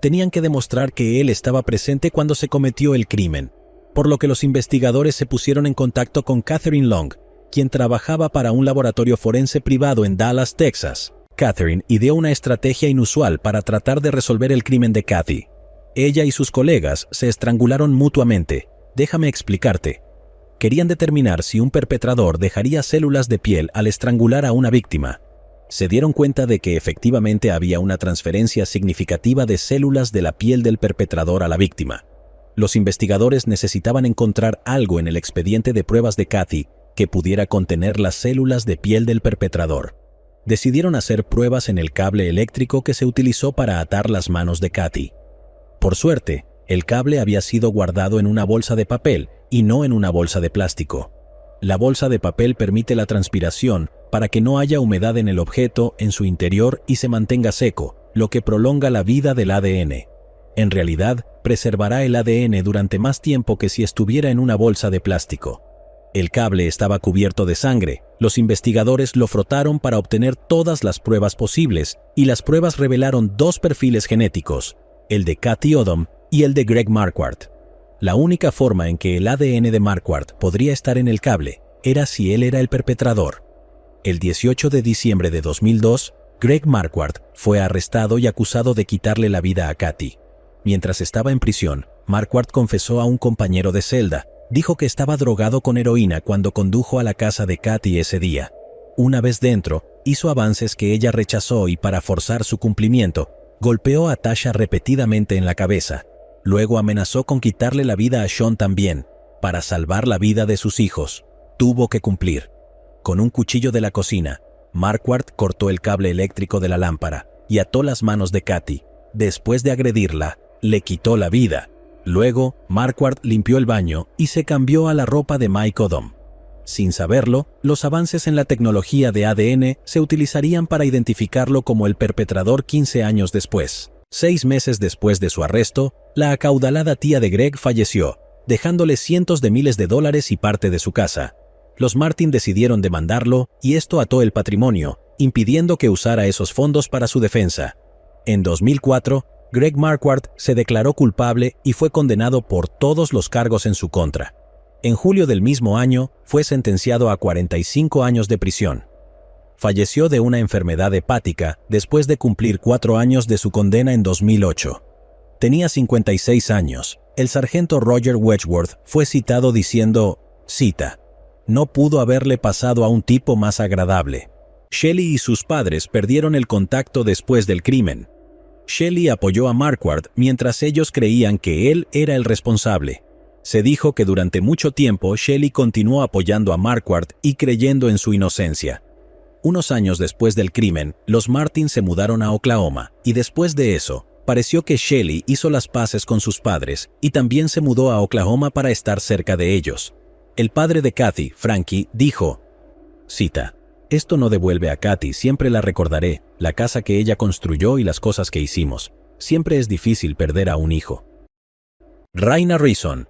Tenían que demostrar que él estaba presente cuando se cometió el crimen, por lo que los investigadores se pusieron en contacto con Catherine Long, quien trabajaba para un laboratorio forense privado en Dallas, Texas. Catherine ideó una estrategia inusual para tratar de resolver el crimen de Kathy. Ella y sus colegas se estrangularon mutuamente. Déjame explicarte. Querían determinar si un perpetrador dejaría células de piel al estrangular a una víctima. Se dieron cuenta de que efectivamente había una transferencia significativa de células de la piel del perpetrador a la víctima. Los investigadores necesitaban encontrar algo en el expediente de pruebas de Kathy que pudiera contener las células de piel del perpetrador. Decidieron hacer pruebas en el cable eléctrico que se utilizó para atar las manos de Kathy. Por suerte, el cable había sido guardado en una bolsa de papel y no en una bolsa de plástico. La bolsa de papel permite la transpiración para que no haya humedad en el objeto en su interior y se mantenga seco, lo que prolonga la vida del ADN. En realidad, preservará el ADN durante más tiempo que si estuviera en una bolsa de plástico. El cable estaba cubierto de sangre, Los investigadores lo frotaron para obtener todas las pruebas posibles y las pruebas revelaron dos perfiles genéticos, el de Kathy Odom y el de Greg Marquardt. La única forma en que el ADN de Marquardt podría estar en el cable era si él era el perpetrador. El 18 de diciembre de 2002, Greg Marquardt fue arrestado y acusado de quitarle la vida a Kathy. Mientras estaba en prisión, Marquardt confesó a un compañero de celda. Dijo que estaba drogado con heroína cuando condujo a la casa de Kathy ese día. Una vez dentro, hizo avances que ella rechazó y para forzar su cumplimiento, golpeó a Tasha repetidamente en la cabeza. Luego amenazó con quitarle la vida a Sean también. Para salvar la vida de sus hijos, tuvo que cumplir. Con un cuchillo de la cocina, Marquardt cortó el cable eléctrico de la lámpara y ató las manos de Kathy. Después de agredirla, le quitó la vida. Luego, Marquardt limpió el baño y se cambió a la ropa de Mike Odom. Sin saberlo, los avances en la tecnología de ADN se utilizarían para identificarlo como el perpetrador 15 años después. 6 meses después de su arresto, la acaudalada tía de Greg falleció, dejándole cientos de miles de dólares y parte de su casa. Los Martin decidieron demandarlo y esto ató el patrimonio, impidiendo que usara esos fondos para su defensa. En 2004, Greg Marquardt se declaró culpable y fue condenado por todos los cargos en su contra. En julio del mismo año, fue sentenciado a 45 años de prisión. Falleció de una enfermedad hepática después de cumplir 4 años de su condena en 2008. Tenía 56 años. El sargento Roger Wedgworth fue citado diciendo, cita, «No pudo haberle pasado a un tipo más agradable». Shelley y sus padres perdieron el contacto después del crimen. Shelley apoyó a Marquardt mientras ellos creían que él era el responsable. Se dijo que durante mucho tiempo Shelley continuó apoyando a Marquardt y creyendo en su inocencia. Unos años después del crimen, los Martin se mudaron a Oklahoma y después de eso, pareció que Shelley hizo las paces con sus padres y también se mudó a Oklahoma para estar cerca de ellos. El padre de Kathy, Frankie, dijo, cita, «Esto no devuelve a Kathy, siempre la recordaré, la casa que ella construyó y las cosas que hicimos. Siempre es difícil perder a un hijo». Raina Rison.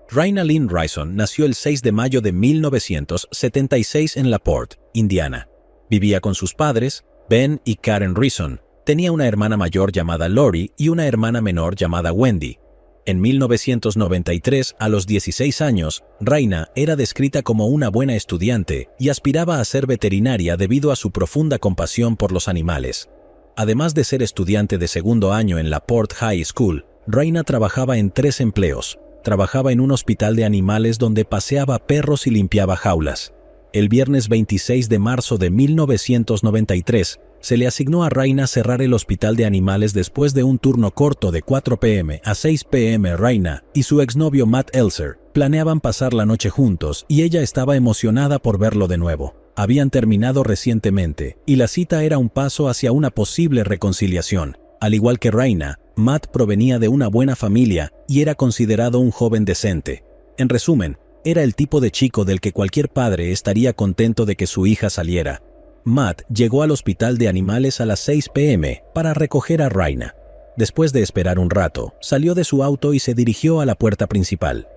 Raina Lynn Rison nació el 6 de mayo de 1976 en LaPorte, Indiana. Vivía con sus padres, Ben y Karen Rison. Tenía una hermana mayor llamada Lori y una hermana menor llamada Wendy. En 1993, a los 16 años, Raina era descrita como una buena estudiante y aspiraba a ser veterinaria debido a su profunda compasión por los animales. Además de ser estudiante de segundo año en la Port High School, Raina trabajaba en 3 empleos. Trabajaba en un hospital de animales donde paseaba perros y limpiaba jaulas. El viernes 26 de marzo de 1993, se le asignó a Raina cerrar el hospital de animales después de un turno corto de 4 p.m. a 6 p.m. Raina y su exnovio Matt Elser planeaban pasar la noche juntos y ella estaba emocionada por verlo de nuevo. Habían terminado recientemente y la cita era un paso hacia una posible reconciliación. Al igual que Raina, Matt provenía de una buena familia y era considerado un joven decente. En resumen, era el tipo de chico del que cualquier padre estaría contento de que su hija saliera. Matt llegó al hospital de animales a las 6 p.m. para recoger a Raina. Después de esperar un rato, salió de su auto y se dirigió a la puerta principal.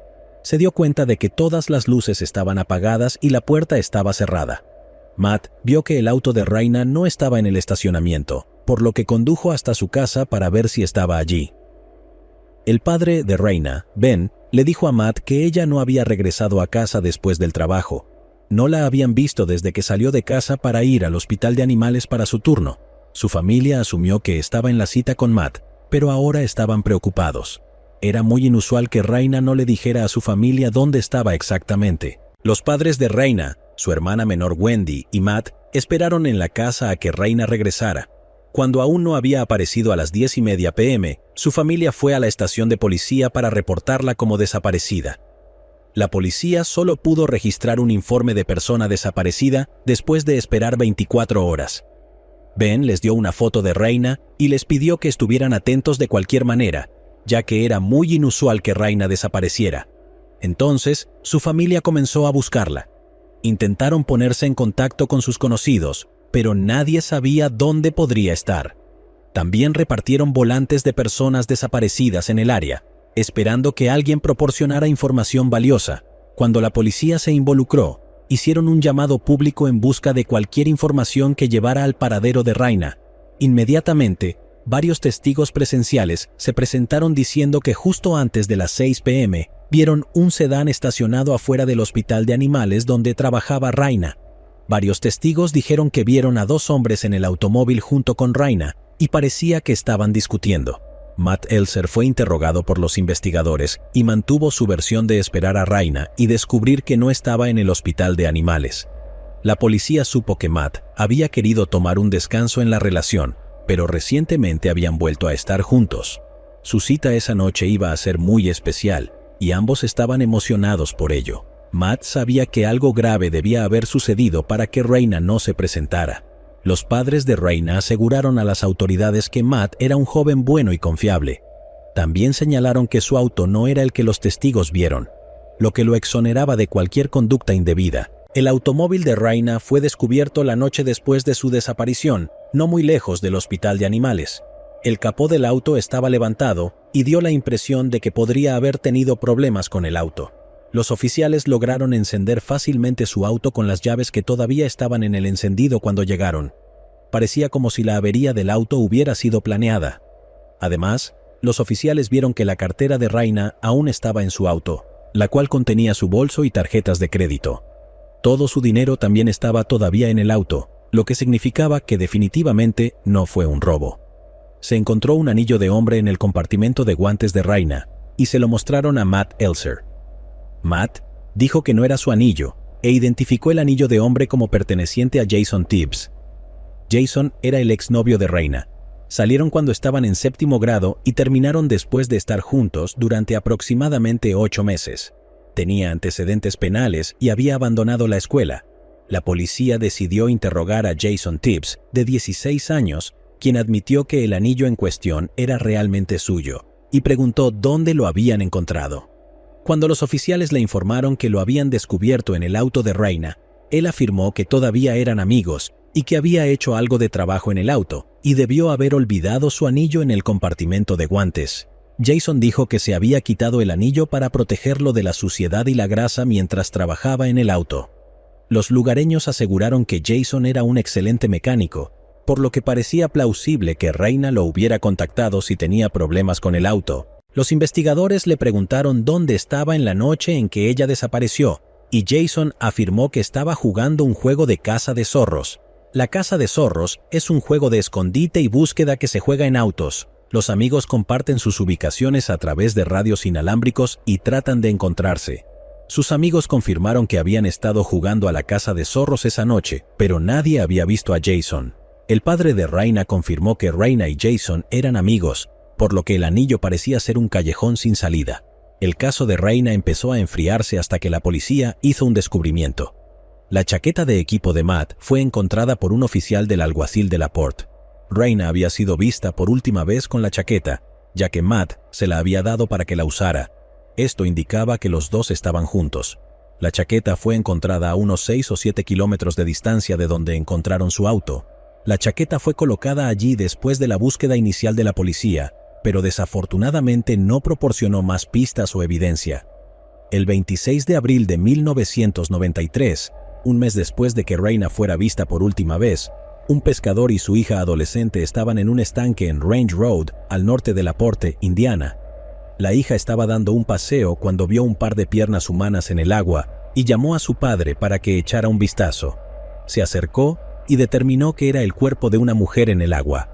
Se dio cuenta de que todas las luces estaban apagadas y la puerta estaba cerrada. Matt vio que el auto de Raina no estaba en el estacionamiento, por lo que condujo hasta su casa para ver si estaba allí. El padre de Raina, Ben, le dijo a Matt que ella no había regresado a casa después del trabajo. No la habían visto desde que salió de casa para ir al hospital de animales para su turno. Su familia asumió que estaba en la cita con Matt, pero ahora estaban preocupados. Era muy inusual que Raina no le dijera a su familia dónde estaba exactamente. Los padres de Raina, su hermana menor Wendy y Matt, esperaron en la casa a que Raina regresara. Cuando aún no había aparecido a las 10:30 p.m., su familia fue a la estación de policía para reportarla como desaparecida. La policía solo pudo registrar un informe de persona desaparecida después de esperar 24 horas. Ben les dio una foto de Raina y les pidió que estuvieran atentos de cualquier manera, ya que era muy inusual que Raina desapareciera. Entonces, su familia comenzó a buscarla. Intentaron ponerse en contacto con sus conocidos, pero nadie sabía dónde podría estar. También repartieron volantes de personas desaparecidas en el área, esperando que alguien proporcionara información valiosa. Cuando la policía se involucró, hicieron un llamado público en busca de cualquier información que llevara al paradero de Raina. Inmediatamente, varios testigos presenciales se presentaron diciendo que justo antes de las 6 p.m. vieron un sedán estacionado afuera del hospital de animales donde trabajaba Raina. Varios testigos dijeron que vieron a 2 hombres en el automóvil junto con Raina y parecía que estaban discutiendo. Matt Elser fue interrogado por los investigadores y mantuvo su versión de esperar a Raina y descubrir que no estaba en el hospital de animales. La policía supo que Matt había querido tomar un descanso en la relación, pero recientemente habían vuelto a estar juntos. Su cita esa noche iba a ser muy especial y ambos estaban emocionados por ello. Matt sabía que algo grave debía haber sucedido para que Raina no se presentara. Los padres de Raina aseguraron a las autoridades que Matt era un joven bueno y confiable. También señalaron que su auto no era el que los testigos vieron, lo que lo exoneraba de cualquier conducta indebida. El automóvil de Raina fue descubierto la noche después de su desaparición, no muy lejos del hospital de animales. El capó del auto estaba levantado y dio la impresión de que podría haber tenido problemas con el auto. Los oficiales lograron encender fácilmente su auto con las llaves que todavía estaban en el encendido cuando llegaron. Parecía como si la avería del auto hubiera sido planeada. Además, los oficiales vieron que la cartera de Raina aún estaba en su auto, la cual contenía su bolso y tarjetas de crédito. Todo su dinero también estaba todavía en el auto, lo que significaba que definitivamente no fue un robo. Se encontró un anillo de hombre en el compartimento de guantes de Raina y se lo mostraron a Matt Elser. Matt dijo que no era su anillo e identificó el anillo de hombre como perteneciente a Jason Tibbs. Jason era el exnovio de Raina. Salieron cuando estaban en 7º grado y terminaron después de estar juntos durante aproximadamente 8 meses. Tenía antecedentes penales y había abandonado la escuela. La policía decidió interrogar a Jason Tibbs, de 16 años, quien admitió que el anillo en cuestión era realmente suyo, y preguntó dónde lo habían encontrado. Cuando los oficiales le informaron que lo habían descubierto en el auto de Raina, él afirmó que todavía eran amigos y que había hecho algo de trabajo en el auto y debió haber olvidado su anillo en el compartimento de guantes. Jason dijo que se había quitado el anillo para protegerlo de la suciedad y la grasa mientras trabajaba en el auto. Los lugareños aseguraron que Jason era un excelente mecánico, por lo que parecía plausible que Raina lo hubiera contactado si tenía problemas con el auto. Los investigadores le preguntaron dónde estaba en la noche en que ella desapareció, y Jason afirmó que estaba jugando un juego de caza de zorros. La caza de zorros es un juego de escondite y búsqueda que se juega en autos. Los amigos comparten sus ubicaciones a través de radios inalámbricos y tratan de encontrarse. Sus amigos confirmaron que habían estado jugando a la caza de zorros esa noche, pero nadie había visto a Jason. El padre de Raina confirmó que Raina y Jason eran amigos, por lo que el anillo parecía ser un callejón sin salida. El caso de Raina empezó a enfriarse hasta que la policía hizo un descubrimiento. La chaqueta de equipo de Matt fue encontrada por un oficial del alguacil de Laporte. Raina había sido vista por última vez con la chaqueta, ya que Matt se la había dado para que la usara. Esto indicaba que los dos estaban juntos. La chaqueta fue encontrada a unos 6 o 7 kilómetros de distancia de donde encontraron su auto. La chaqueta fue colocada allí después de la búsqueda inicial de la policía, pero desafortunadamente no proporcionó más pistas o evidencia. El 26 de abril de 1993, un mes después de que Raina fuera vista por última vez, un pescador y su hija adolescente estaban en un estanque en Range Road, al norte de Laporte, Indiana. La hija estaba dando un paseo cuando vio un par de piernas humanas en el agua y llamó a su padre para que echara un vistazo. Se acercó y determinó que era el cuerpo de una mujer en el agua.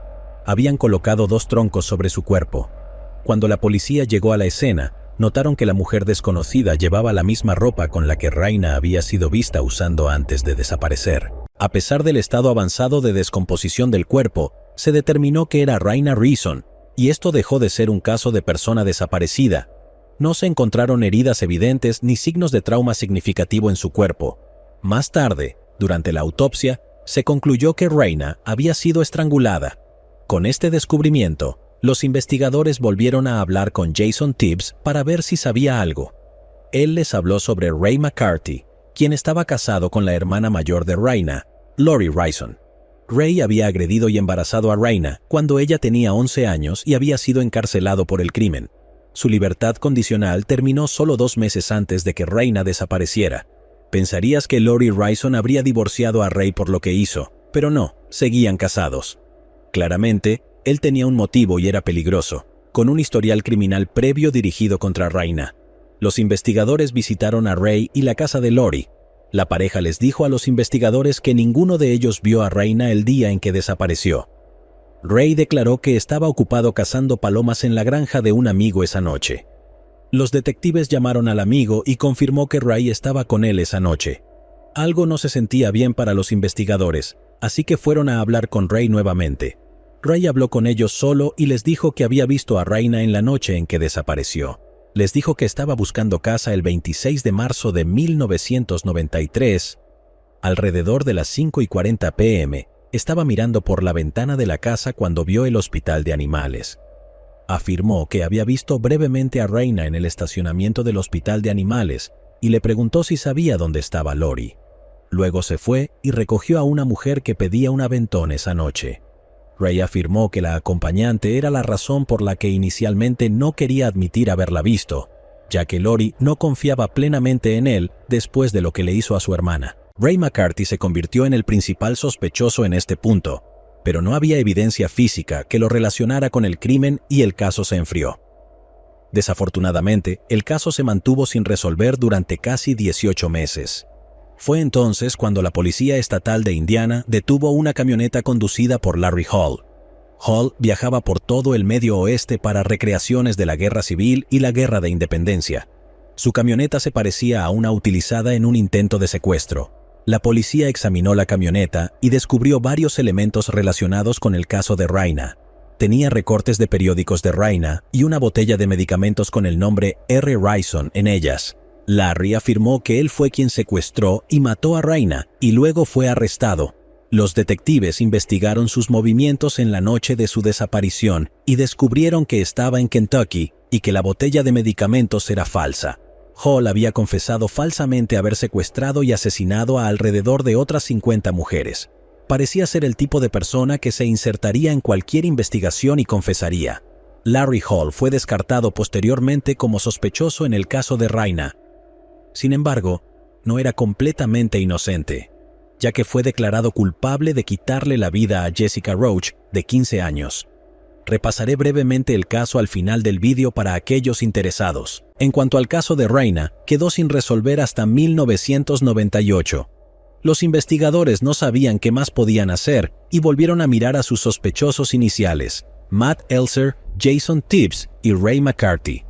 Habían colocado 2 troncos sobre su cuerpo. Cuando la policía llegó a la escena, notaron que la mujer desconocida llevaba la misma ropa con la que Raina había sido vista usando antes de desaparecer. A pesar del estado avanzado de descomposición del cuerpo, se determinó que era Raina Reason, y esto dejó de ser un caso de persona desaparecida. No se encontraron heridas evidentes ni signos de trauma significativo en su cuerpo. Más tarde, durante la autopsia, se concluyó que Raina había sido estrangulada. Con este descubrimiento, los investigadores volvieron a hablar con Jason Tibbs para ver si sabía algo. Él les habló sobre Ray McCarthy, quien estaba casado con la hermana mayor de Raina, Lori Reason. Ray había agredido y embarazado a Raina cuando ella tenía 11 años y había sido encarcelado por el crimen. Su libertad condicional terminó solo 2 meses antes de que Raina desapareciera. Pensarías que Lori Ryson habría divorciado a Ray por lo que hizo, pero no, seguían casados. Claramente, él tenía un motivo y era peligroso, con un historial criminal previo dirigido contra Raina. Los investigadores visitaron a Ray y la casa de Lori. La pareja les dijo a los investigadores que ninguno de ellos vio a Raina el día en que desapareció. Ray declaró que estaba ocupado cazando palomas en la granja de un amigo esa noche. Los detectives llamaron al amigo y confirmó que Ray estaba con él esa noche. Algo no se sentía bien para los investigadores, así que fueron a hablar con Ray nuevamente. Ray habló con ellos solo y les dijo que había visto a Raina en la noche en que desapareció. Les dijo que estaba buscando casa el 26 de marzo de 1993. Alrededor de las 5:40 p.m., estaba mirando por la ventana de la casa cuando vio el hospital de animales. Afirmó que había visto brevemente a Raina en el estacionamiento del hospital de animales y le preguntó si sabía dónde estaba Lori. Luego se fue y recogió a una mujer que pedía un aventón esa noche. Ray afirmó que la acompañante era la razón por la que inicialmente no quería admitir haberla visto, ya que Lori no confiaba plenamente en él después de lo que le hizo a su hermana. Ray McCarthy se convirtió en el principal sospechoso en este punto, pero no había evidencia física que lo relacionara con el crimen y el caso se enfrió. Desafortunadamente, el caso se mantuvo sin resolver durante casi 18 meses. Fue entonces cuando la Policía Estatal de Indiana detuvo una camioneta conducida por Larry Hall. Hall viajaba por todo el Medio Oeste para recreaciones de la Guerra Civil y la Guerra de Independencia. Su camioneta se parecía a una utilizada en un intento de secuestro. La policía examinó la camioneta y descubrió varios elementos relacionados con el caso de Raina. Tenía recortes de periódicos de Raina y una botella de medicamentos con el nombre R. Ryson en ellas. Larry afirmó que él fue quien secuestró y mató a Raina y luego fue arrestado. Los detectives investigaron sus movimientos en la noche de su desaparición y descubrieron que estaba en Kentucky y que la botella de medicamentos era falsa. Hall había confesado falsamente haber secuestrado y asesinado a alrededor de otras 50 mujeres. Parecía ser el tipo de persona que se insertaría en cualquier investigación y confesaría. Larry Hall fue descartado posteriormente como sospechoso en el caso de Raina. Sin embargo, no era completamente inocente, ya que fue declarado culpable de quitarle la vida a Jessica Roach, de 15 años. Repasaré brevemente el caso al final del vídeo para aquellos interesados. En cuanto al caso de Raina, quedó sin resolver hasta 1998. Los investigadores no sabían qué más podían hacer y volvieron a mirar a sus sospechosos iniciales, Matt Elser, Jason Tibbs y Ray McCarthy.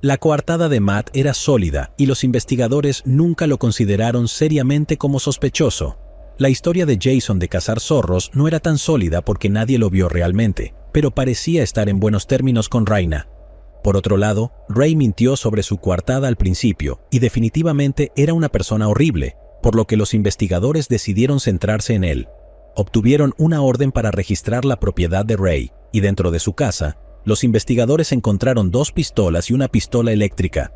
La coartada de Matt era sólida y los investigadores nunca lo consideraron seriamente como sospechoso. La historia de Jason de cazar zorros no era tan sólida porque nadie lo vio realmente, pero parecía estar en buenos términos con Raina. Por otro lado, Ray mintió sobre su coartada al principio y definitivamente era una persona horrible, por lo que los investigadores decidieron centrarse en él. Obtuvieron una orden para registrar la propiedad de Ray y dentro de su casa, los investigadores encontraron 2 pistolas y una pistola eléctrica.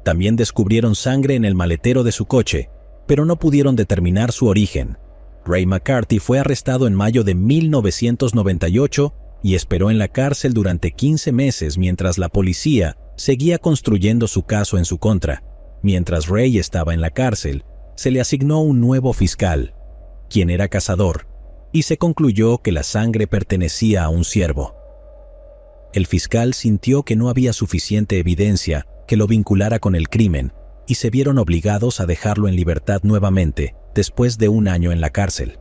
También descubrieron sangre en el maletero de su coche, pero no pudieron determinar su origen. Ray McCarthy fue arrestado en mayo de 1998 y esperó en la cárcel durante 15 meses mientras la policía seguía construyendo su caso en su contra. Mientras Ray estaba en la cárcel, se le asignó un nuevo fiscal, quien era cazador, y se concluyó que la sangre pertenecía a un ciervo. El fiscal sintió que no había suficiente evidencia que lo vinculara con el crimen y se vieron obligados a dejarlo en libertad nuevamente después de 1 año en la cárcel.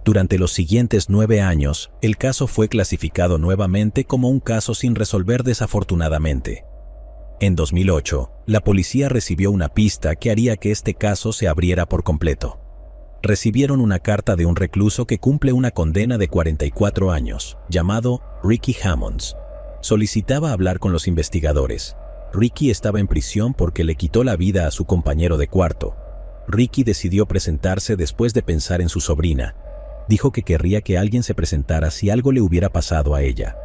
Durante los siguientes 9 años, el caso fue clasificado nuevamente como un caso sin resolver desafortunadamente. En 2008, la policía recibió una pista que haría que este caso se abriera por completo. Recibieron una carta de un recluso que cumple una condena de 44 años, llamado Ricky Hammonds. Solicitaba hablar con los investigadores. Ricky estaba en prisión porque le quitó la vida a su compañero de cuarto. Ricky decidió presentarse después de pensar en su sobrina. Dijo que querría que alguien se presentara si algo le hubiera pasado a ella.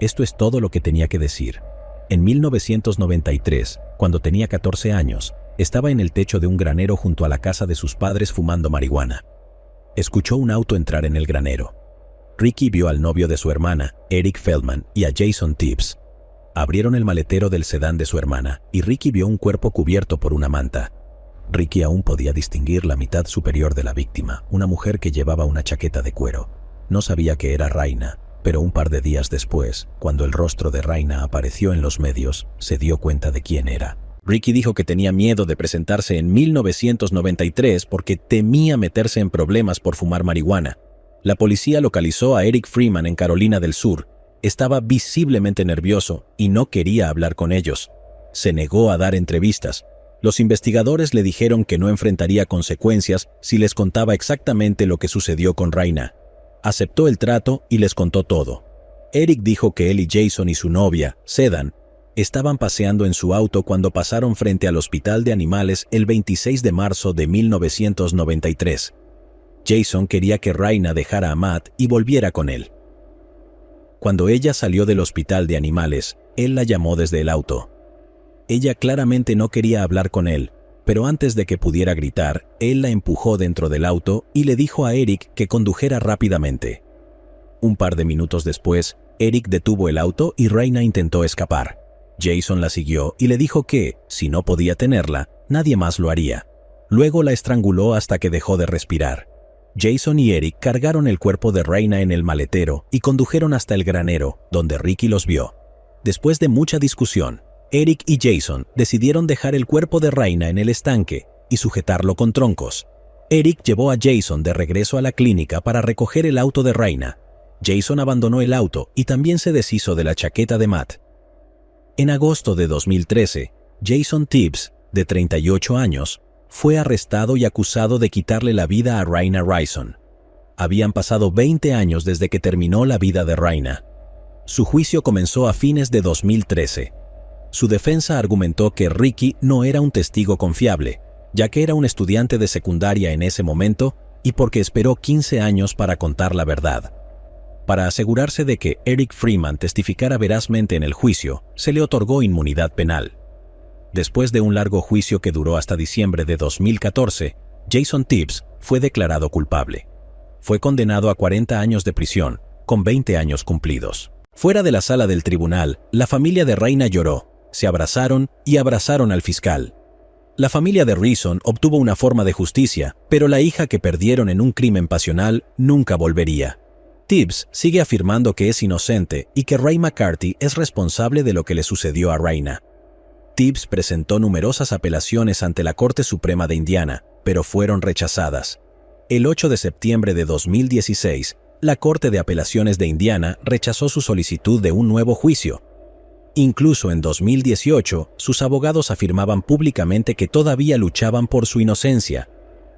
Esto es todo lo que tenía que decir. En 1993, cuando tenía 14 años, estaba en el techo de un granero junto a la casa de sus padres fumando marihuana. Escuchó un auto entrar en el granero. Ricky vio al novio de su hermana, Eric Feldman, y a Jason Tibbs. Abrieron el maletero del sedán de su hermana y Ricky vio un cuerpo cubierto por una manta. Ricky aún podía distinguir la mitad superior de la víctima, una mujer que llevaba una chaqueta de cuero. No sabía que era Raina, pero un par de días después, cuando el rostro de Raina apareció en los medios, se dio cuenta de quién era. Ricky dijo que tenía miedo de presentarse en 1993 porque temía meterse en problemas por fumar marihuana. La policía localizó a Eric Freeman en Carolina del Sur. Estaba visiblemente nervioso y no quería hablar con ellos. Se negó a dar entrevistas. Los investigadores le dijeron que no enfrentaría consecuencias si les contaba exactamente lo que sucedió con Raina. Aceptó el trato y les contó todo. Eric dijo que él y Jason y su novia, Sedan, estaban paseando en su auto cuando pasaron frente al hospital de animales el 26 de marzo de 1993. Jason quería que Raina dejara a Matt y volviera con él. Cuando ella salió del hospital de animales, él la llamó desde el auto. Ella claramente no quería hablar con él, pero antes de que pudiera gritar, él la empujó dentro del auto y le dijo a Eric que condujera rápidamente. Un par de minutos después, Eric detuvo el auto y Raina intentó escapar. Jason la siguió y le dijo que, si no podía tenerla, nadie más lo haría. Luego la estranguló hasta que dejó de respirar. Jason y Eric cargaron el cuerpo de Raina en el maletero y condujeron hasta el granero, donde Ricky los vio. Después de mucha discusión, Eric y Jason decidieron dejar el cuerpo de Raina en el estanque y sujetarlo con troncos. Eric llevó a Jason de regreso a la clínica para recoger el auto de Raina. Jason abandonó el auto y también se deshizo de la chaqueta de Matt. En agosto de 2013, Jason Tibbs, de 38 años, fue arrestado y acusado de quitarle la vida a Raina Rison. Habían pasado 20 años desde que terminó la vida de Raina. Su juicio comenzó a fines de 2013. Su defensa argumentó que Ricky no era un testigo confiable, ya que era un estudiante de secundaria en ese momento y porque esperó 15 años para contar la verdad. Para asegurarse de que Eric Freeman testificara verazmente en el juicio, se le otorgó inmunidad penal. Después de un largo juicio que duró hasta diciembre de 2014, Jason Tibbs fue declarado culpable. Fue condenado a 40 años de prisión, con 20 años cumplidos. Fuera de la sala del tribunal, la familia de Raina lloró, se abrazaron y abrazaron al fiscal. La familia de Rison obtuvo una forma de justicia, pero la hija que perdieron en un crimen pasional nunca volvería. Tibbs sigue afirmando que es inocente y que Ray McCarthy es responsable de lo que le sucedió a Raina. Tibbs presentó numerosas apelaciones ante la Corte Suprema de Indiana, pero fueron rechazadas. El 8 de septiembre de 2016, la Corte de Apelaciones de Indiana rechazó su solicitud de un nuevo juicio. Incluso en 2018, sus abogados afirmaban públicamente que todavía luchaban por su inocencia.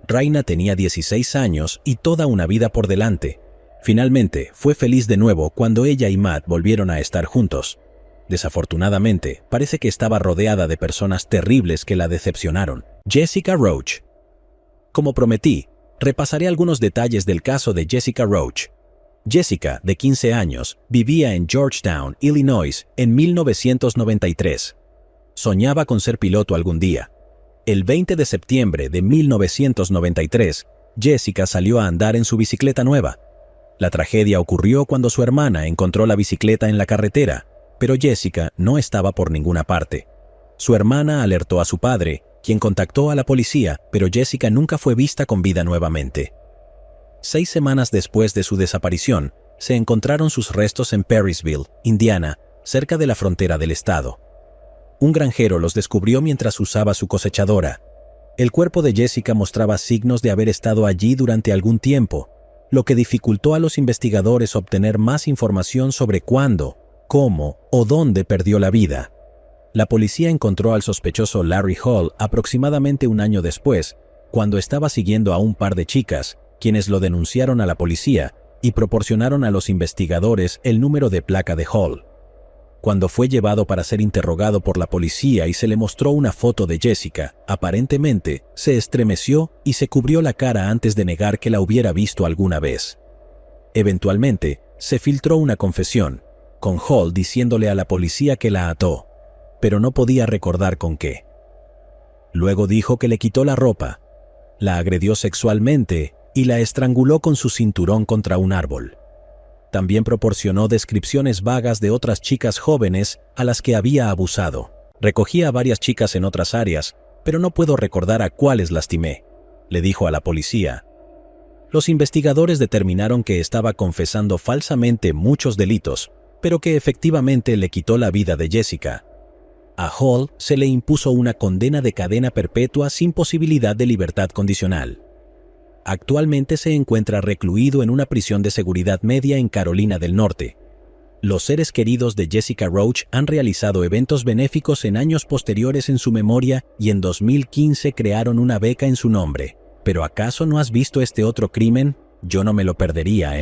Raina tenía 16 años y toda una vida por delante. Finalmente, fue feliz de nuevo cuando ella y Matt volvieron a estar juntos. Desafortunadamente, parece que estaba rodeada de personas terribles que la decepcionaron. Jessica Roach. Como prometí, repasaré algunos detalles del caso de Jessica Roach. Jessica, de 15 años, vivía en Georgetown, Illinois, en 1993. Soñaba con ser piloto algún día. El 20 de septiembre de 1993, Jessica salió a andar en su bicicleta nueva. La tragedia ocurrió cuando su hermana encontró la bicicleta en la carretera, pero Jessica no estaba por ninguna parte. Su hermana alertó a su padre, quien contactó a la policía, pero Jessica nunca fue vista con vida nuevamente. 6 semanas después de su desaparición, se encontraron sus restos en Perrysville, Indiana, cerca de la frontera del estado. Un granjero los descubrió mientras usaba su cosechadora. El cuerpo de Jessica mostraba signos de haber estado allí durante algún tiempo, lo que dificultó a los investigadores obtener más información sobre cuándo, cómo o dónde perdió la vida. La policía encontró al sospechoso Larry Hall aproximadamente un año después, cuando estaba siguiendo a un par de chicas, quienes lo denunciaron a la policía y proporcionaron a los investigadores el número de placa de Hall. Cuando fue llevado para ser interrogado por la policía y se le mostró una foto de Jessica, aparentemente se estremeció y se cubrió la cara antes de negar que la hubiera visto alguna vez. Eventualmente, se filtró una confesión, con Hall diciéndole a la policía que la ató, pero no podía recordar con qué. Luego dijo que le quitó la ropa, la agredió sexualmente y la estranguló con su cinturón contra un árbol. También proporcionó descripciones vagas de otras chicas jóvenes a las que había abusado. Recogía a varias chicas en otras áreas, pero no puedo recordar a cuáles lastimé, le dijo a la policía. Los investigadores determinaron que estaba confesando falsamente muchos delitos, pero que efectivamente le quitó la vida de Jessica. A Hall se le impuso una condena de cadena perpetua sin posibilidad de libertad condicional. Actualmente se encuentra recluido en una prisión de seguridad media en Carolina del Norte. Los seres queridos de Jessica Roach han realizado eventos benéficos en años posteriores en su memoria y en 2015 crearon una beca en su nombre. ¿Pero acaso no has visto este otro crimen? Yo no me lo perdería,